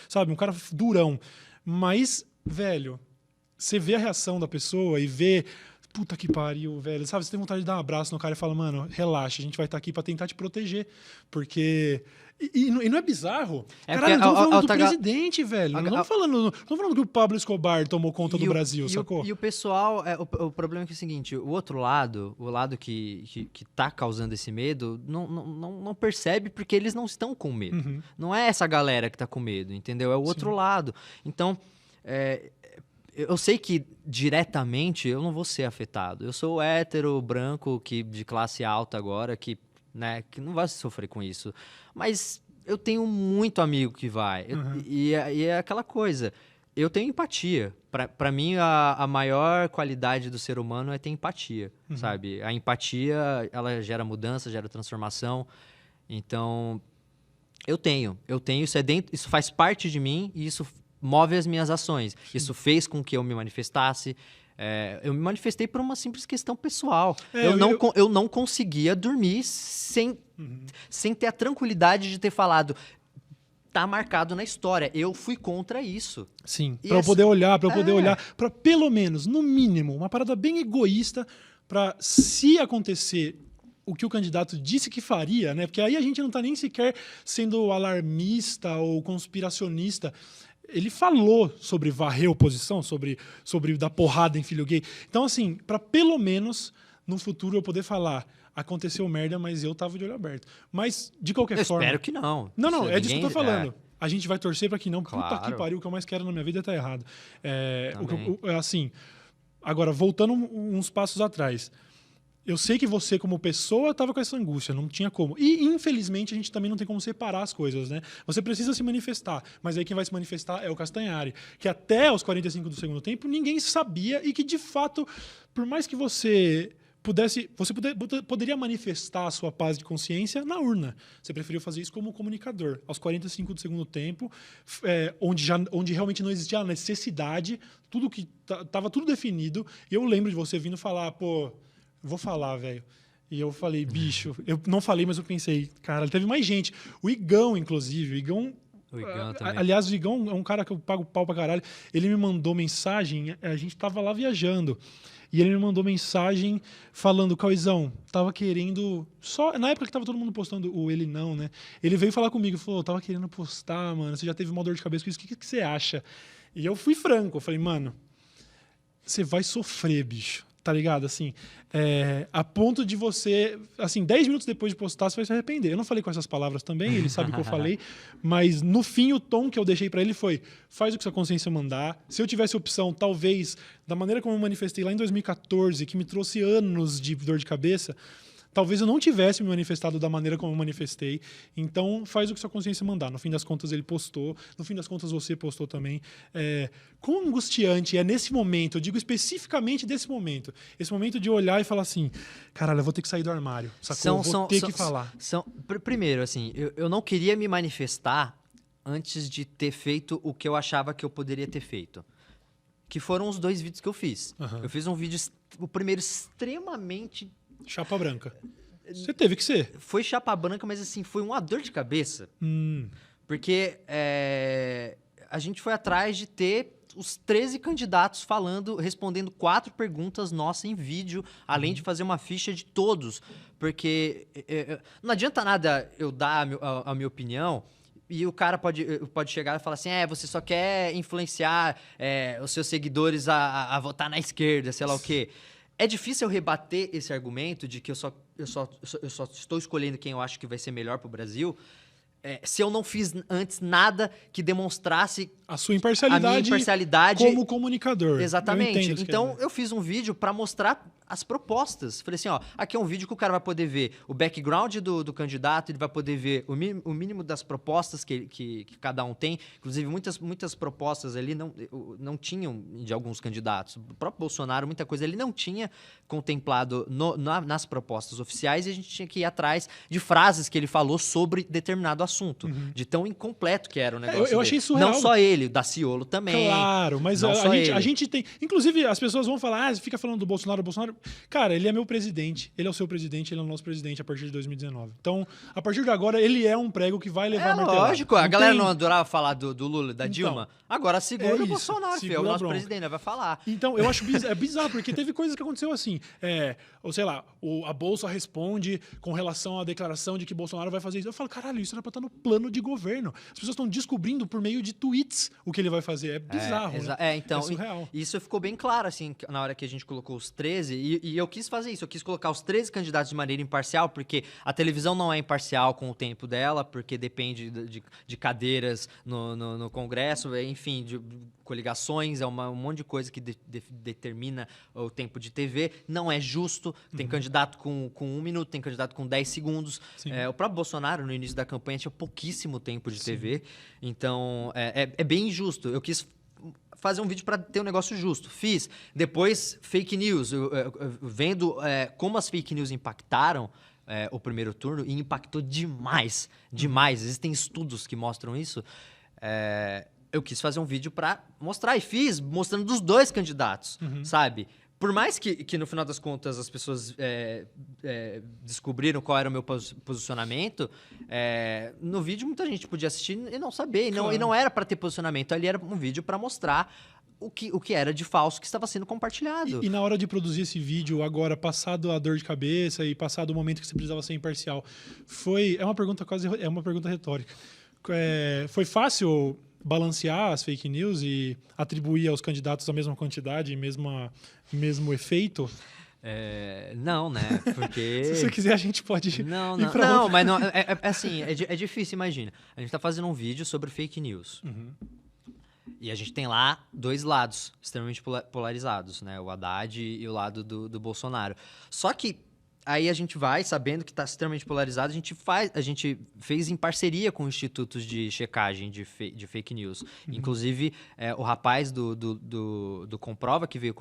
sabe, um cara durão. Mas, velho, você vê a reação da pessoa e vê... Puta que pariu, velho. Sabe, você tem vontade de dar um abraço no cara e falar, mano, relaxa, a gente vai estar aqui pra tentar te proteger. Porque... E não é bizarro? Caralho, não estamos falando do presidente, velho. Não estamos falando que o Pablo Escobar tomou conta do Brasil, sacou?
E o pessoal... O problema é que é o seguinte, o outro lado, o lado que tá causando esse medo, não percebe porque eles não estão com medo. Não é essa galera que tá com medo, entendeu? É o outro lado. Então... Eu sei que diretamente eu não vou ser afetado. Eu sou hétero, branco, de classe alta agora, que não vai sofrer com isso. Mas eu tenho muito amigo que vai. E é aquela coisa. Eu tenho empatia. Pra mim, a maior qualidade do ser humano é ter empatia, sabe? A empatia, ela gera mudança, gera transformação. Então, eu tenho. Isso faz parte de mim e isso move as minhas ações. Isso fez com que eu me manifestasse. Eu me manifestei por uma simples questão pessoal.
É,
Eu não conseguia dormir sem ter a tranquilidade de ter falado... Tá marcado na história. Eu fui contra isso.
Sim,
E
pra eu poder olhar, pra pelo menos, no mínimo, uma parada bem egoísta, pra se acontecer o que o candidato disse que faria, né? Porque aí a gente não tá nem sequer sendo alarmista ou conspiracionista. Ele falou sobre varrer a oposição, sobre dar porrada em filho gay. Então, assim, pra pelo menos, no futuro, eu poder falar... Aconteceu merda, mas eu tava de olho aberto. Mas, de qualquer forma...
espero que não.
Não, é disso que eu tô falando. A gente vai torcer pra que não.
Claro.
Puta que pariu, o que eu mais quero na minha vida é tá errado. Assim, agora, voltando uns passos atrás. Eu sei que você, como pessoa, tava com essa angústia, não tinha como. E, infelizmente, a gente também não tem como separar as coisas, né? Você precisa se manifestar, mas aí quem vai se manifestar é o Castanhari, que até os 45 do segundo tempo ninguém sabia e que, de fato, por mais que você poderia manifestar a sua paz de consciência na urna. Você preferiu fazer isso como comunicador. Aos 45 do segundo tempo, onde realmente não existia a necessidade, estava tudo definido. E eu lembro de você vindo falar, pô, vou falar, velho. E eu falei, bicho, eu não falei, mas eu pensei, cara, teve mais gente. O Igão, inclusive, o Igão
também.
Aliás, o Igão é um cara que eu pago pau pra caralho. Ele me mandou mensagem, a gente tava lá viajando. E ele me mandou mensagem falando, Cauizão, tava querendo... Na época que tava todo mundo postando o Ele Não, né? Ele veio falar comigo e falou, tava querendo postar, mano. Você já teve uma dor de cabeça com isso, o que você acha? E eu fui franco, eu falei, mano, você vai sofrer, bicho. Tá ligado? Assim, a ponto de você... Assim, 10 minutos depois de postar, você vai se arrepender. Eu não falei com essas palavras também, ele sabe o que eu falei. Mas, no fim, o tom que eu deixei pra ele foi, faz o que sua consciência mandar. Se eu tivesse opção, talvez, da maneira como eu manifestei lá em 2014, que me trouxe anos de dor de cabeça... Talvez eu não tivesse me manifestado da maneira como eu manifestei. Então, faz o que sua consciência mandar. No fim das contas, ele postou. No fim das contas, você postou também. Quão angustiante é nesse momento, eu digo especificamente desse momento, esse momento de olhar e falar assim, caralho, eu vou ter que sair do armário. Sacou? Eu vou ter que falar.
Primeiro, assim, eu não queria me manifestar antes de ter feito o que eu achava que eu poderia ter feito. Que foram os 2 vídeos que eu fiz.
Uhum.
Eu fiz um vídeo, o primeiro extremamente...
Chapa branca. Você teve que ser.
Foi chapa branca, mas assim, foi uma dor de cabeça. Porque a gente foi atrás de ter os 13 candidatos respondendo 4 perguntas nossas em vídeo, além de fazer uma ficha de todos. Porque não adianta nada eu dar a minha opinião... E o cara pode chegar e falar assim, você só quer influenciar os seus seguidores a votar na esquerda, sei lá o quê. É difícil eu rebater esse argumento de que eu só estou escolhendo quem eu acho que vai ser melhor para o Brasil, se eu não fiz antes nada que demonstrasse
a sua imparcialidade como comunicador.
Exatamente. Então, eu fiz um vídeo para mostrar as propostas. Falei assim, aqui é um vídeo que o cara vai poder ver o background do candidato, ele vai poder ver o mínimo das propostas que cada um tem. Inclusive, muitas propostas ali não tinham de alguns candidatos. O próprio Bolsonaro, muita coisa ele não tinha contemplado nas propostas oficiais e a gente tinha que ir atrás de frases que ele falou sobre determinado assunto. De tão incompleto que era o negócio
eu achei surreal.
Não só ele, o Daciolo também.
Claro, mas a gente tem... Inclusive, as pessoas vão falar, fica falando do Bolsonaro. Cara, ele é meu presidente, ele é o seu presidente, ele é o nosso presidente a partir de 2019. Então, a partir de agora, ele é um prego que vai levar a martelada.
Lógico, a galera não adorava falar do Lula, da Dilma. Agora segura o Bolsonaro,
filho,
é o nosso presidente, vai falar.
Então, eu acho bizarro, porque teve coisas que aconteceu assim. Ou sei lá, a Bolsa responde com relação à declaração de que Bolsonaro vai fazer isso. Eu falo, caralho, isso era pra estar no plano de governo. As pessoas estão descobrindo por meio de tweets o que ele vai fazer. É bizarro, né?
Então,
é surreal.
Isso ficou bem claro, assim, na hora que a gente colocou os 13, e eu quis fazer isso, eu quis colocar os 13 candidatos de maneira imparcial, porque a televisão não é imparcial com o tempo dela, porque depende de cadeiras no Congresso, enfim, de coligações, um monte de coisa que determina o tempo de TV. Não é justo, tem candidato com 1 minuto, tem candidato com 10 segundos. O próprio Bolsonaro, no início da campanha, tinha pouquíssimo tempo de TV, então é bem injusto. Eu quis fazer um vídeo para ter um negócio justo. Fiz. Depois, fake news. Vendo como as fake news impactaram o primeiro turno, e impactou demais. Demais. Existem estudos que mostram isso. eu quis fazer um vídeo pra mostrar. E fiz, mostrando dos dois candidatos, sabe? Por mais que no final das contas as pessoas descobriram qual era o meu posicionamento, no vídeo muita gente podia assistir e não saber.
Claro.
E não era para ter posicionamento, ali era um vídeo para mostrar o que era de falso que estava sendo compartilhado.
E na hora de produzir esse vídeo, agora, passado a dor de cabeça e passado o momento que você precisava ser imparcial, é uma pergunta retórica. Foi fácil balancear as fake news e atribuir aos candidatos a mesma quantidade e mesmo efeito?
Não, né? Porque...
Se você quiser, a gente pode
Não, mas não, assim, é difícil, imagina. A gente tá fazendo um vídeo sobre fake news. E a gente tem lá dois lados extremamente polarizados, né? O Haddad e o lado do Bolsonaro. Só que aí a gente vai, sabendo que está extremamente polarizado, a gente fez em parceria com institutos de checagem de fake news. Inclusive, o rapaz do Comprova, que veio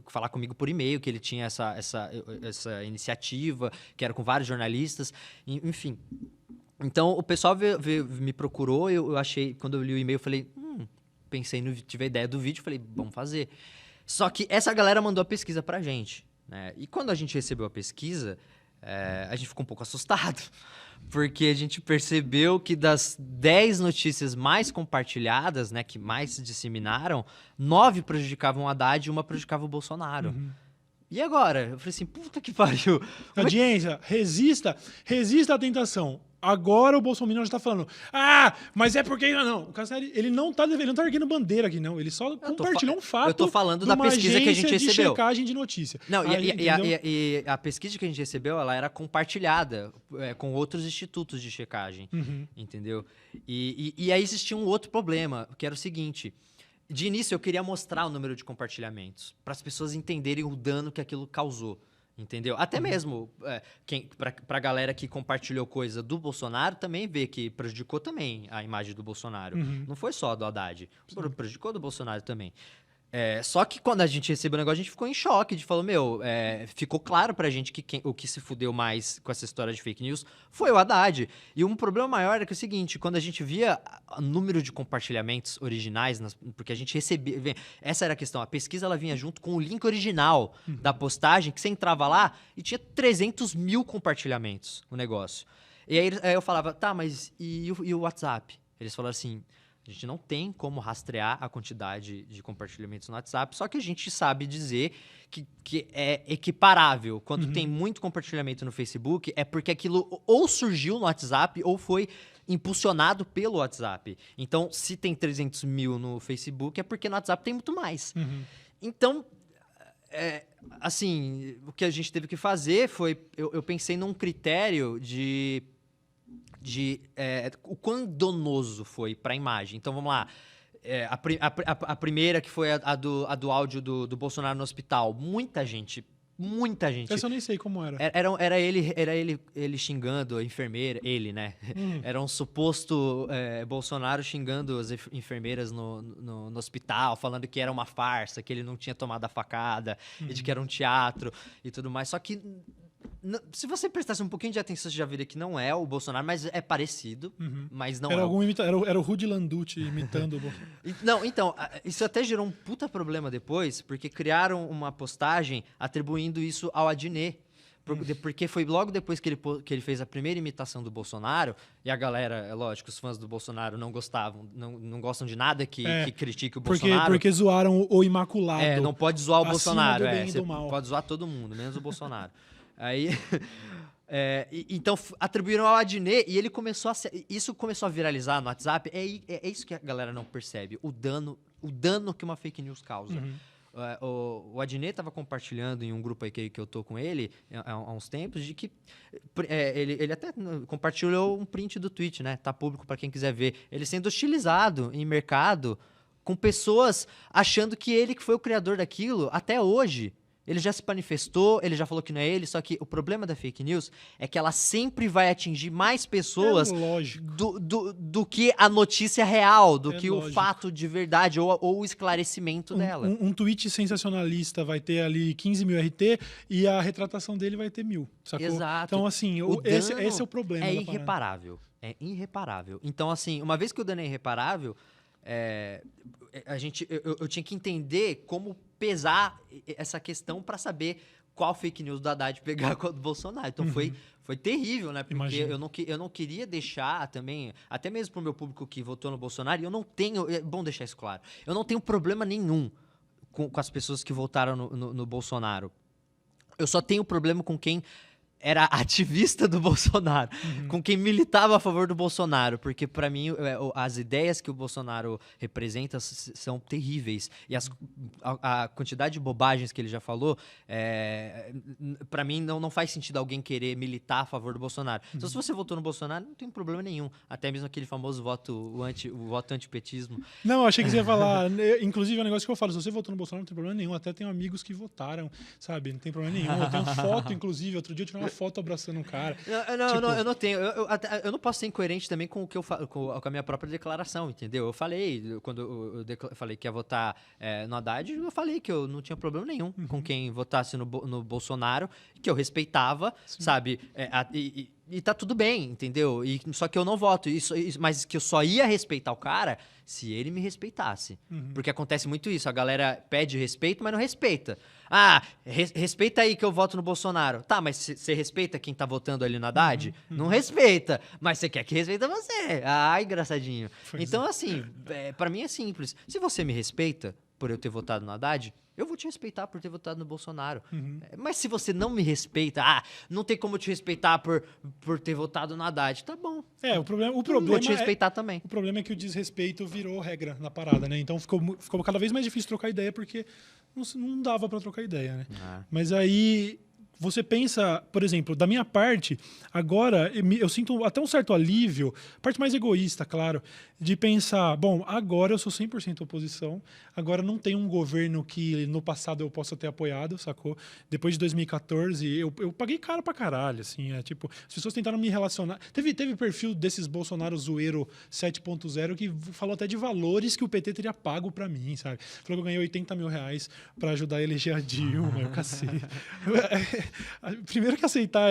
falar comigo por e-mail, que ele tinha essa iniciativa, que era com vários jornalistas, enfim. Então, o pessoal me procurou, eu achei, quando eu li o e-mail, eu falei, tive a ideia do vídeo, falei, vamos fazer. Só que essa galera mandou a pesquisa pra gente, né? E quando a gente recebeu a pesquisa, a gente ficou um pouco assustado, porque a gente percebeu que das 10 notícias mais compartilhadas, né, que mais se disseminaram, 9 prejudicavam o Haddad e 1 prejudicava o Bolsonaro. E agora? Eu falei assim, puta que pariu.
Audiência, resista à tentação. Agora o Bolsonaro já está falando, mas é porque... Não, o Cassinelli, ele não tá erguendo bandeira aqui, não. Ele só compartilhou um fato.
Eu tô falando da pesquisa que a gente recebeu.
De checagem de notícia.
Não, e a pesquisa que a gente recebeu, ela era compartilhada com outros institutos de checagem, entendeu? E aí existia um outro problema, que era o seguinte... De início, eu queria mostrar o número de compartilhamentos, para as pessoas entenderem o dano que aquilo causou. Entendeu? Até mesmo para a galera que compartilhou coisa do Bolsonaro também vê que prejudicou também a imagem do Bolsonaro. Não foi só do Haddad. Prejudicou do Bolsonaro também. Só que quando a gente recebeu o negócio, a gente ficou em choque. De falou, ficou claro pra gente que o que se fudeu mais com essa história de fake news foi o Haddad. E um problema maior é que é o seguinte, quando a gente via o número de compartilhamentos originais, porque a gente recebia... Essa era a questão, a pesquisa ela vinha junto com o link original da postagem, que você entrava lá e tinha 300 mil compartilhamentos o negócio. E aí eu falava, tá, mas e o WhatsApp? Eles falaram assim... A gente não tem como rastrear a quantidade de compartilhamentos no WhatsApp, só que a gente sabe dizer que é equiparável. Quando tem muito compartilhamento no Facebook, é porque aquilo ou surgiu no WhatsApp ou foi impulsionado pelo WhatsApp. Então, se tem 300 mil no Facebook, é porque no WhatsApp tem muito mais. Então, assim, o que a gente teve que fazer foi... Eu pensei num critério de o quão danoso foi para a imagem. Então, vamos lá. A primeira, que foi a do áudio do Bolsonaro no hospital. Muita gente...
Essa eu nem sei como era.
Era ele xingando a enfermeira. Ele, né? Era um suposto Bolsonaro xingando as enfermeiras no hospital, falando que era uma farsa, que ele não tinha tomado a facada, e de que era um teatro e tudo mais. Só que... Se você prestasse um pouquinho de atenção, você já veria que não é o Bolsonaro, mas é parecido, mas não
era o Rudy Landucci imitando o Bolsonaro.
Não, então, isso até gerou um puta problema depois, porque criaram uma postagem atribuindo isso ao Adnet. Porque foi logo depois que ele fez a primeira imitação do Bolsonaro, e a galera, é lógico, os fãs do Bolsonaro não gostavam, não gostam de nada que critique o Bolsonaro.
Porque zoaram o Imaculado.
Não pode zoar o Bolsonaro.
Você
pode zoar todo mundo, menos o Bolsonaro. Aí, então, atribuíram ao Adnet e ele isso começou a viralizar no WhatsApp. É isso que a galera não percebe, o dano que uma fake news causa. O Adnet estava compartilhando em um grupo aí que eu tô com ele há uns tempos, de que ele até compartilhou um print do tweet, né? Tá público para quem quiser ver. Ele sendo hostilizado em mercado com pessoas achando que ele que foi o criador daquilo até hoje. Ele já se manifestou, ele já falou que não é ele, só que o problema da fake news é que ela sempre vai atingir mais pessoas do que a notícia real, do que o fato de verdade ou o esclarecimento dela.
Um tweet sensacionalista vai ter ali 15 mil RT e a retratação dele vai ter 1.000, sacou?
Exato.
Então, assim, esse é o problema.
É irreparável. É irreparável. Então, assim, uma vez que o dano é irreparável, eu tinha que entender como pesar essa questão para saber qual fake news do Haddad pegar com o do Bolsonaro. Então foi terrível, né? Porque eu não queria deixar também, até mesmo pro meu público que votou no Bolsonaro, e eu não tenho, é bom deixar isso claro, eu não tenho problema nenhum com as pessoas que votaram no Bolsonaro. Eu só tenho problema com quem era ativista do Bolsonaro, com quem militava a favor do Bolsonaro, porque para mim as ideias que o Bolsonaro representa são terríveis e a quantidade de bobagens que ele já falou, para mim não faz sentido alguém querer militar a favor do Bolsonaro. Então se você votou no Bolsonaro, não tem problema nenhum, até mesmo aquele famoso voto antipetismo.
Não, achei que você ia falar, inclusive é um negócio que eu falo, se você votou no Bolsonaro não tem problema nenhum, até tenho amigos que votaram, sabe, não tem problema nenhum, eu tenho foto, inclusive, outro dia eu tirei uma foto abraçando um cara.
Eu não tenho. Eu não posso ser incoerente também com o que eu com a minha própria declaração, entendeu? Eu falei, quando eu falei que ia votar no Haddad, eu falei que eu não tinha problema nenhum com quem votasse no Bolsonaro, que eu respeitava, sabe? E tá tudo bem, entendeu? Só que eu não voto. Mas que eu só ia respeitar o cara se ele me respeitasse. Porque acontece muito isso. A galera pede respeito, mas não respeita. Ah, respeita aí que eu voto no Bolsonaro. Tá, mas você respeita quem tá votando ali no Haddad? Não respeita. Mas você quer que respeita você. Ai, engraçadinho. Então, assim, pra mim é simples. Se você me respeita por eu ter votado no Haddad, eu vou te respeitar por ter votado no Bolsonaro. Mas se você não me respeita, não tem como te respeitar por ter votado no Haddad, tá bom.
O problema
vou te respeitar também.
O problema é que o desrespeito virou regra na parada, né? Então ficou cada vez mais difícil trocar ideia porque não dava para trocar ideia, né? Mas aí você pensa, por exemplo, da minha parte, agora eu sinto até um certo alívio, parte mais egoísta, claro, de pensar, bom, agora eu sou 100% oposição, agora não tem um governo que no passado eu possa ter apoiado, sacou? Depois de 2014, eu paguei caro pra caralho, assim, tipo, as pessoas tentaram me relacionar. Teve perfil desses Bolsonaro zoeiro 7.0 que falou até de valores que o PT teria pago pra mim, sabe? Falou que eu ganhei 80 mil reais pra ajudar a eleger a Dilma, o cacete. Primeiro que aceitar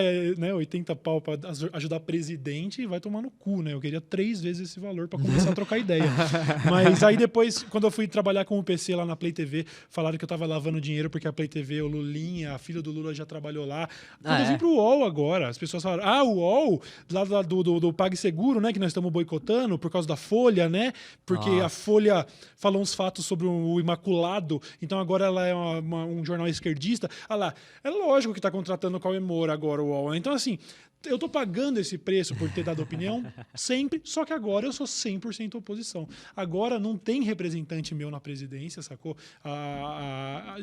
80 pau pra ajudar presidente, vai tomar no cu, né? Eu queria 3 vezes esse valor pra começar a trocar ideia. Mas aí depois, quando eu fui trabalhar com o PC lá na Play TV, falaram que eu tava lavando dinheiro porque a Play TV, o Lulinha, a filha do Lula já trabalhou lá. Quando eu vim pro UOL agora, as pessoas falaram, o UOL, lá do PagSeguro, né? Que nós estamos boicotando por causa da Folha, né? Porque a Folha falou uns fatos sobre o Imaculado, então agora ela é um jornal esquerdista. Ah lá, é lógico que tá contratando o Cauê Moura agora, o UOL. Então, assim, eu tô pagando esse preço por ter dado opinião sempre, só que agora eu sou 100% oposição. Agora não tem representante meu na presidência, sacou?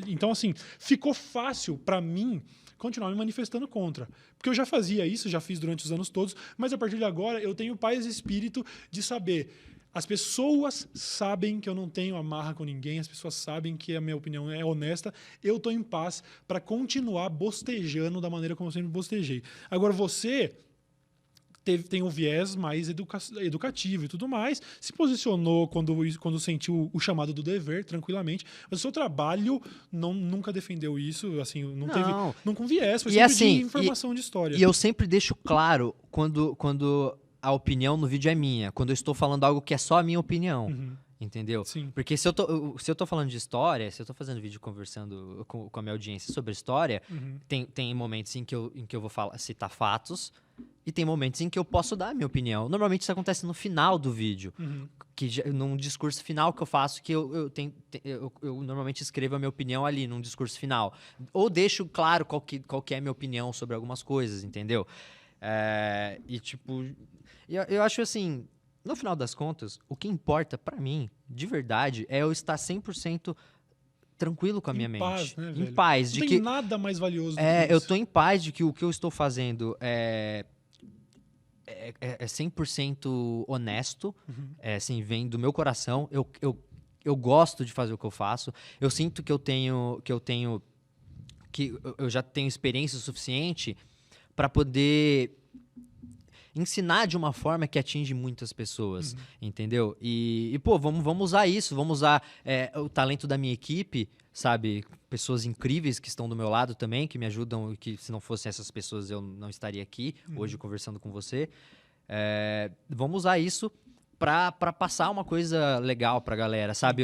Então, assim, ficou fácil para mim continuar me manifestando contra. Porque eu já fazia isso, já fiz durante os anos todos, mas a partir de agora eu tenho paz e espírito de saber. As pessoas sabem que eu não tenho amarra com ninguém, as pessoas sabem que a minha opinião é honesta, eu estou em paz para continuar bostejando da maneira como eu sempre bostejei. Agora você tem um viés mais educativo e tudo mais, se posicionou quando sentiu o chamado do dever, tranquilamente, mas o seu trabalho nunca defendeu isso, assim, não com viés, foi sempre assim, de informação de história.
E eu sempre deixo claro quando a opinião no vídeo é minha, quando eu estou falando algo que é só a minha opinião. Entendeu?
Sim.
Porque se eu tô falando de história, se eu tô fazendo vídeo conversando com a minha audiência sobre história, tem momentos em que eu vou citar fatos e tem momentos em que eu posso dar a minha opinião. Normalmente isso acontece no final do vídeo, num discurso final que eu faço, que eu normalmente escrevo a minha opinião ali, num discurso final. Ou deixo claro qual que é a minha opinião sobre algumas coisas, entendeu? Eu acho assim, no final das contas, o que importa pra mim, de verdade, é eu estar 100% tranquilo com a minha
paz,
mente.
Né,
em
velho?
paz.
Não tem nada mais valioso do que isso.
Eu tô em paz de que o que eu estou fazendo é 100% honesto, assim, vem do meu coração. Eu gosto de fazer o que eu faço. Eu sinto que eu já tenho experiência suficiente para poder ensinar de uma forma que atinge muitas pessoas, entendeu? Pô, vamos usar isso, vamos usar o talento da minha equipe, sabe? Pessoas incríveis que estão do meu lado também, que me ajudam, que se não fossem essas pessoas eu não estaria aqui hoje conversando com você. Vamos usar isso pra passar uma coisa legal pra galera, sabe?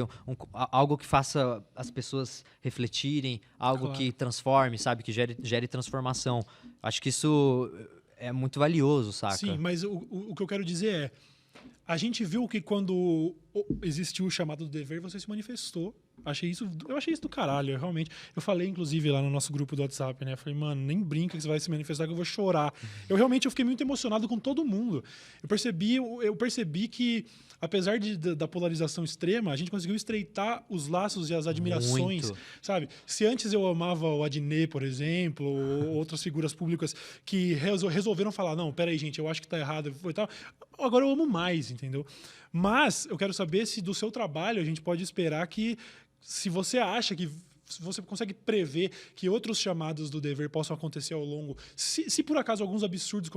Algo que faça as pessoas refletirem, algo
Claro.
que transforme, sabe? Que gere transformação. Acho que isso é muito valioso, saca?
Sim, mas o que eu quero dizer é, a gente viu que quando existiu o chamado do dever, você se manifestou. Eu achei isso do caralho, realmente. Eu falei, inclusive, lá no nosso grupo do WhatsApp, né? Eu falei, mano, nem brinca que você vai se manifestar que eu vou chorar. Eu fiquei muito emocionado com todo mundo. Eu percebi que, apesar da polarização extrema, a gente conseguiu estreitar os laços e as admirações,
Muito.
sabe? Se antes eu amava o Adnet, por exemplo, ou outras figuras públicas que resolveram falar, não, peraí, gente, eu acho que tá errado e tal, agora eu amo mais, entendeu? Mas eu quero saber se do seu trabalho a gente pode esperar que, se você acha que se você consegue prever que outros chamados do dever possam acontecer ao longo, se por acaso alguns absurdos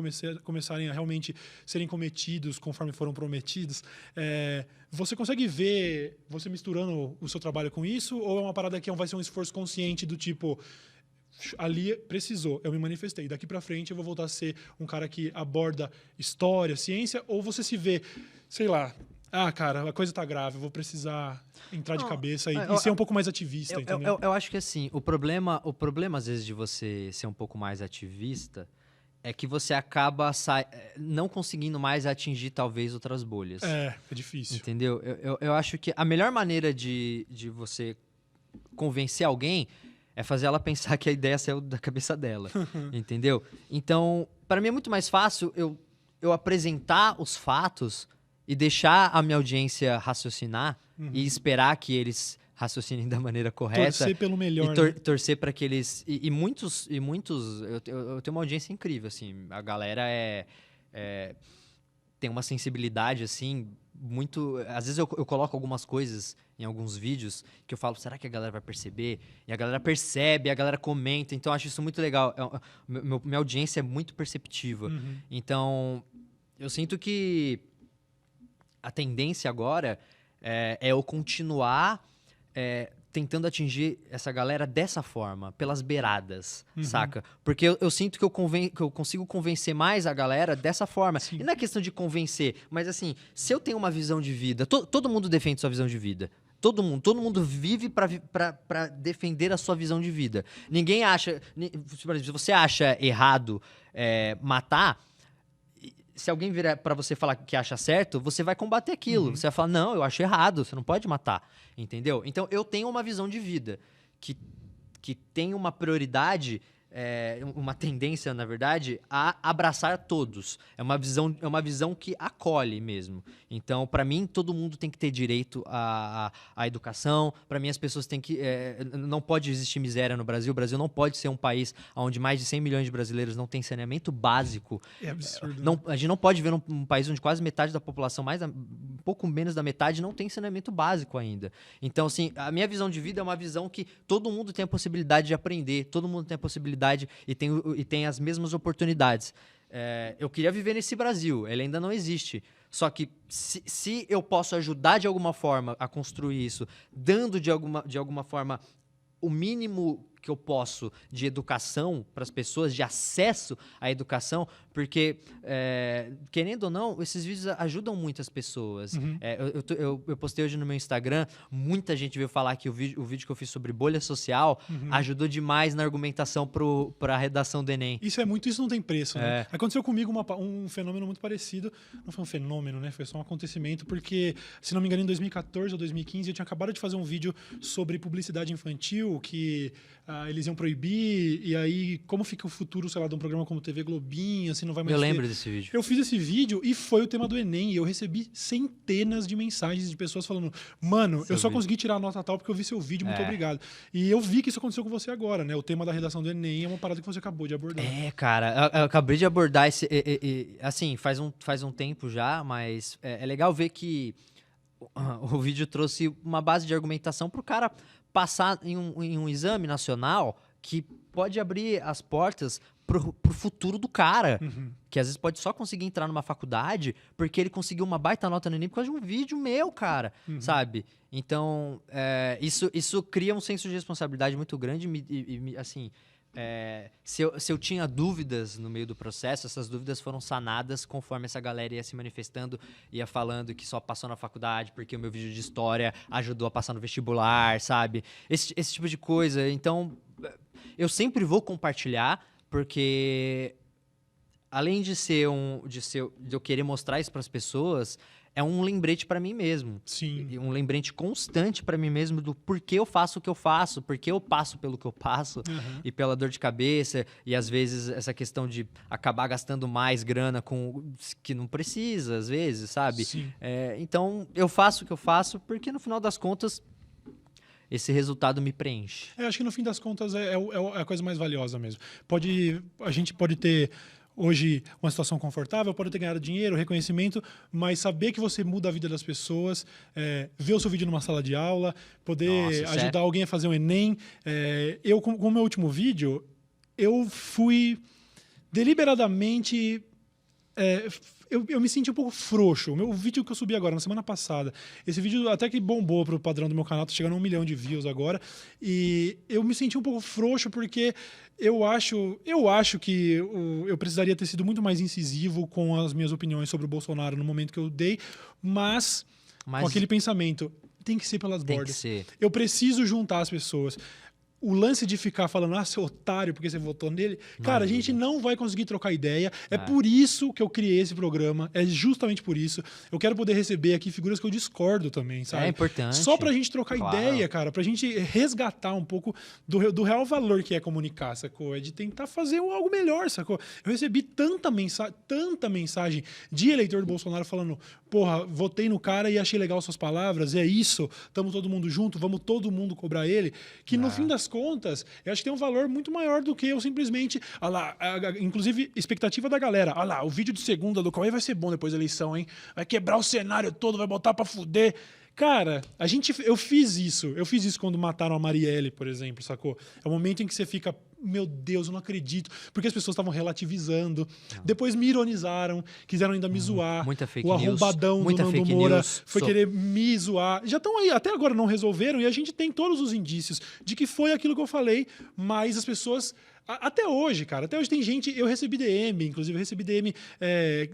começarem a realmente serem cometidos conforme foram prometidos, você consegue ver você misturando o seu trabalho com isso, ou é uma parada que vai ser um esforço consciente do tipo, ali precisou, eu me manifestei, daqui pra frente eu vou voltar a ser um cara que aborda história, ciência, ou você se vê, sei lá, cara, a coisa tá grave, eu vou precisar entrar de cabeça e ser um pouco mais ativista, entendeu?
Eu acho que assim, o problema às vezes de você ser um pouco mais ativista é que você acaba não conseguindo mais atingir talvez outras bolhas.
É difícil.
Entendeu? Eu acho que a melhor maneira de você convencer alguém é fazer ela pensar que a ideia saiu da cabeça dela. Entendeu? Então, para mim é muito mais fácil eu apresentar os fatos e deixar a minha audiência raciocinar e esperar que eles raciocinem da maneira correta.
Torcer pelo melhor.
E torcer para que eles... E muitos... Eu tenho uma audiência incrível, assim. A galera tem uma sensibilidade, assim, muito... Às vezes eu coloco algumas coisas em alguns vídeos que eu falo, será que a galera vai perceber? E a galera percebe, a galera comenta. Então, eu acho isso muito legal. Minha audiência é muito perceptiva. Então, eu sinto que a tendência agora é eu continuar tentando atingir essa galera dessa forma, pelas beiradas, saca? Porque eu sinto que eu consigo convencer mais a galera dessa forma.
Sim.
E não é questão de convencer, mas assim, se eu tenho uma visão de vida, todo mundo defende sua visão de vida. Todo mundo vive pra defender a sua visão de vida. Ninguém acha... Por exemplo, se você acha errado matar... Se alguém virar pra você falar que acha certo, você vai combater aquilo. Você vai falar, não, eu acho errado, você não pode matar. Entendeu? Então, eu tenho uma visão de vida que tem uma prioridade, uma tendência, na verdade, a abraçar todos. É uma visão que acolhe mesmo. Então, pra mim, todo mundo tem que ter direito à educação. Pra mim, as pessoas têm que... não pode existir miséria no Brasil. O Brasil não pode ser um país onde mais de 100 milhões de brasileiros não têm saneamento básico.
É absurdo.
Não, a gente não pode ver um país onde quase metade da população, um pouco menos da metade, não tem saneamento básico ainda. Então, assim, a minha visão de vida é uma visão que todo mundo tem a possibilidade de aprender, todo mundo tem a possibilidade e tem as mesmas oportunidades. Eu queria viver nesse Brasil, ele ainda não existe. Só que se eu posso ajudar de alguma forma a construir isso, dando de alguma forma o mínimo que eu posso de educação para as pessoas, de acesso à educação, porque, querendo ou não, esses vídeos ajudam muitas pessoas. Eu postei hoje no meu Instagram, muita gente veio falar que o vídeo que eu fiz sobre bolha social ajudou demais na argumentação para a redação do Enem.
Isso não tem preço, né? Aconteceu comigo um fenômeno muito parecido. Não foi um fenômeno, né? Foi só um acontecimento, porque, se não me engano, em 2014 ou 2015, eu tinha acabado de fazer um vídeo sobre publicidade infantil, que eles iam proibir, e aí, como fica o futuro, sei lá, de um programa como TV Globinho, assim, não vai mais
Eu
ter.
lembro desse vídeo.
Eu fiz esse vídeo e foi o tema do Enem, e eu recebi centenas de mensagens de pessoas falando, mano, eu só consegui tirar a nota tal porque eu vi seu vídeo, muito obrigado. E eu vi que isso aconteceu com você agora, né? O tema da redação do Enem é uma parada que você acabou de abordar.
Cara, eu acabei de abordar esse... assim, faz um tempo já, mas é legal ver que o vídeo trouxe uma base de argumentação pro cara passar em um exame nacional que pode abrir as portas pro futuro do cara. Que às vezes pode só conseguir entrar numa faculdade porque ele conseguiu uma baita nota no Enem por causa de um vídeo meu, cara. Sabe? Então, isso cria um senso de responsabilidade muito grande e assim... se eu tinha dúvidas no meio do processo, essas dúvidas foram sanadas conforme essa galera ia se manifestando, ia falando que só passou na faculdade porque o meu vídeo de história ajudou a passar no vestibular, sabe? Esse tipo de coisa. Então, eu sempre vou compartilhar, porque além de eu querer mostrar isso para as pessoas, é um lembrete para mim mesmo.
Sim.
Um lembrete constante para mim mesmo do porquê eu faço o que eu faço, porquê eu passo pelo que eu passo e pela dor de cabeça, e às vezes essa questão de acabar gastando mais grana com que não precisa, às vezes, sabe?
Sim.
Então, eu faço o que eu faço porque no final das contas esse resultado me preenche.
Acho que no fim das contas é a coisa mais valiosa mesmo. A gente pode ter hoje uma situação confortável, pode ter ganhado dinheiro, reconhecimento, mas saber que você muda a vida das pessoas, ver o seu vídeo numa sala de aula, poder ajudar alguém a fazer um Enem. Eu, com o meu último vídeo, eu fui deliberadamente... Eu me senti um pouco frouxo. O vídeo que eu subi agora, na semana passada, esse vídeo até que bombou pro padrão do meu canal, tá chegando a 1 milhão de views agora, e eu me senti um pouco frouxo porque eu acho que eu precisaria ter sido muito mais incisivo com as minhas opiniões sobre o Bolsonaro no momento que eu dei, mas com aquele pensamento, tem que ser pelas bordas. Eu preciso juntar as pessoas. O lance de ficar falando, seu otário, porque você votou nele, cara, a gente não vai conseguir trocar ideia. É por isso que eu criei esse programa. É justamente por isso. Eu quero poder receber aqui figuras que eu discordo também, sabe?
É importante.
Só pra gente trocar ideia, cara. Pra gente resgatar um pouco do real valor que é comunicar, sacou? É de tentar fazer algo melhor, sacou? Eu recebi tanta mensagem de eleitor do Bolsonaro falando, porra, votei no cara e achei legal suas palavras, é isso, tamo todo mundo junto, vamos todo mundo cobrar ele, que no fim das contas, eu acho que tem um valor muito maior do que eu simplesmente, inclusive, expectativa da galera, o vídeo de segunda do Cauê vai ser bom depois da eleição, hein? Vai quebrar o cenário todo, vai botar pra fuder. Cara, eu fiz isso quando mataram a Marielle, por exemplo, sacou? É o momento em que você fica, meu Deus, eu não acredito, porque as pessoas estavam relativizando, depois me ironizaram, quiseram ainda me zoar.
Muita fake
o
news.
arrombadão do Nando Moura foi querer me zoar. Já estão aí, até agora não resolveram, e a gente tem todos os indícios de que foi aquilo que eu falei, mas as pessoas... Até hoje, cara, tem gente... Eu recebi DM, inclusive, eu recebi DM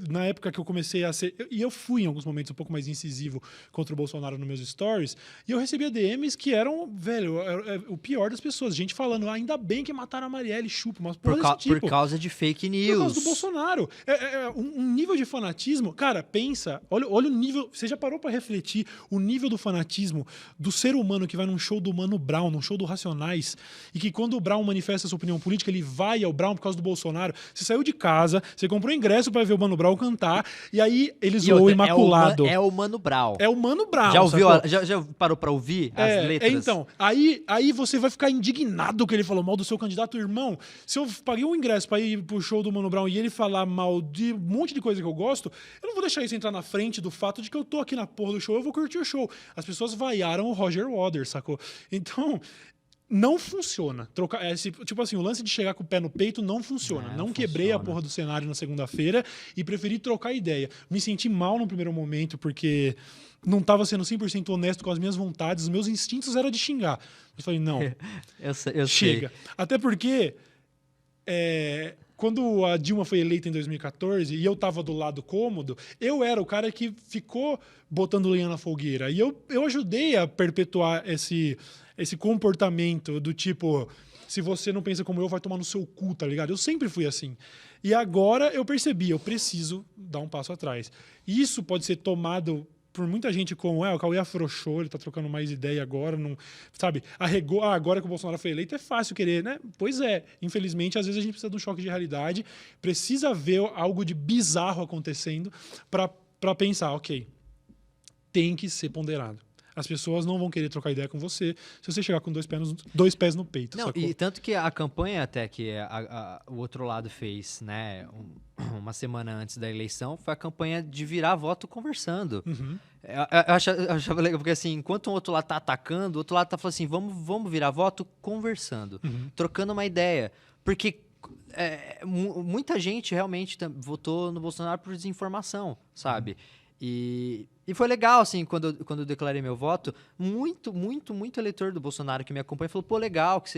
na época que eu comecei a ser... E eu fui, em alguns momentos, um pouco mais incisivo contra o Bolsonaro nos meus stories, e eu recebia DMs que eram, velho, o pior das pessoas. Gente falando, ainda bem que mataram a Marielle, chupa, mas
por causa de fake news.
Por causa do Bolsonaro. Um nível de fanatismo... Cara, pensa, olha o nível... Você já parou pra refletir o nível do fanatismo do ser humano que vai num show do Mano Brown, num show do Racionais, e que quando o Brown manifesta sua opinião política, ele vai ao Brown por causa do Bolsonaro. Você saiu de casa, você comprou ingresso pra ver o Mano Brown cantar, e aí ele zoou o Imaculado.
É o Mano Brown.
É o Mano Brown.
Já ouviu? Já parou pra ouvir as letras?
Então, aí você vai ficar indignado que ele falou mal do seu candidato. Irmão, se eu paguei um ingresso pra ir pro show do Mano Brown e ele falar mal de um monte de coisa que eu gosto, eu não vou deixar isso entrar na frente do fato de que eu tô aqui na porra do show, eu vou curtir o show. As pessoas vaiaram o Roger Waters, sacou? Então... Não funciona. Tipo assim, o lance de chegar com o pé no peito não funciona. Não quebrei a porra do cenário na segunda-feira e preferi trocar ideia. Me senti mal no primeiro momento porque não estava sendo 100% honesto com as minhas vontades. Os meus instintos eram de xingar. Eu falei, não,
eu
chega.
sei.
Até porque quando a Dilma foi eleita em 2014 e eu tava do lado cômodo, eu era o cara que ficou botando lenha na fogueira. E eu ajudei a perpetuar esse comportamento do tipo, se você não pensa como eu, vai tomar no seu cu, tá ligado? Eu sempre fui assim. E agora eu percebi, eu preciso dar um passo atrás. Isso pode ser tomado por muita gente como, o Cauê afrouxou, ele tá trocando mais ideia agora, não, sabe? Arregou, agora que o Bolsonaro foi eleito, é fácil querer, né? Pois é, infelizmente, às vezes a gente precisa de um choque de realidade, precisa ver algo de bizarro acontecendo pra pensar, ok, tem que ser ponderado. As pessoas não vão querer trocar ideia com você se você chegar com dois pés no peito.
Não,
sacou?
e tanto que a campanha até que o outro lado fez, né, uma semana antes da eleição, foi a campanha de virar voto conversando.
Uhum.
Eu achava legal, porque assim, enquanto o outro lado tá atacando, o outro lado tá falando assim, vamos virar voto conversando, trocando uma ideia. Porque muita gente realmente votou no Bolsonaro por desinformação, sabe? E E foi legal, assim, quando eu declarei meu voto, muito eleitor do Bolsonaro que me acompanha falou, pô, legal que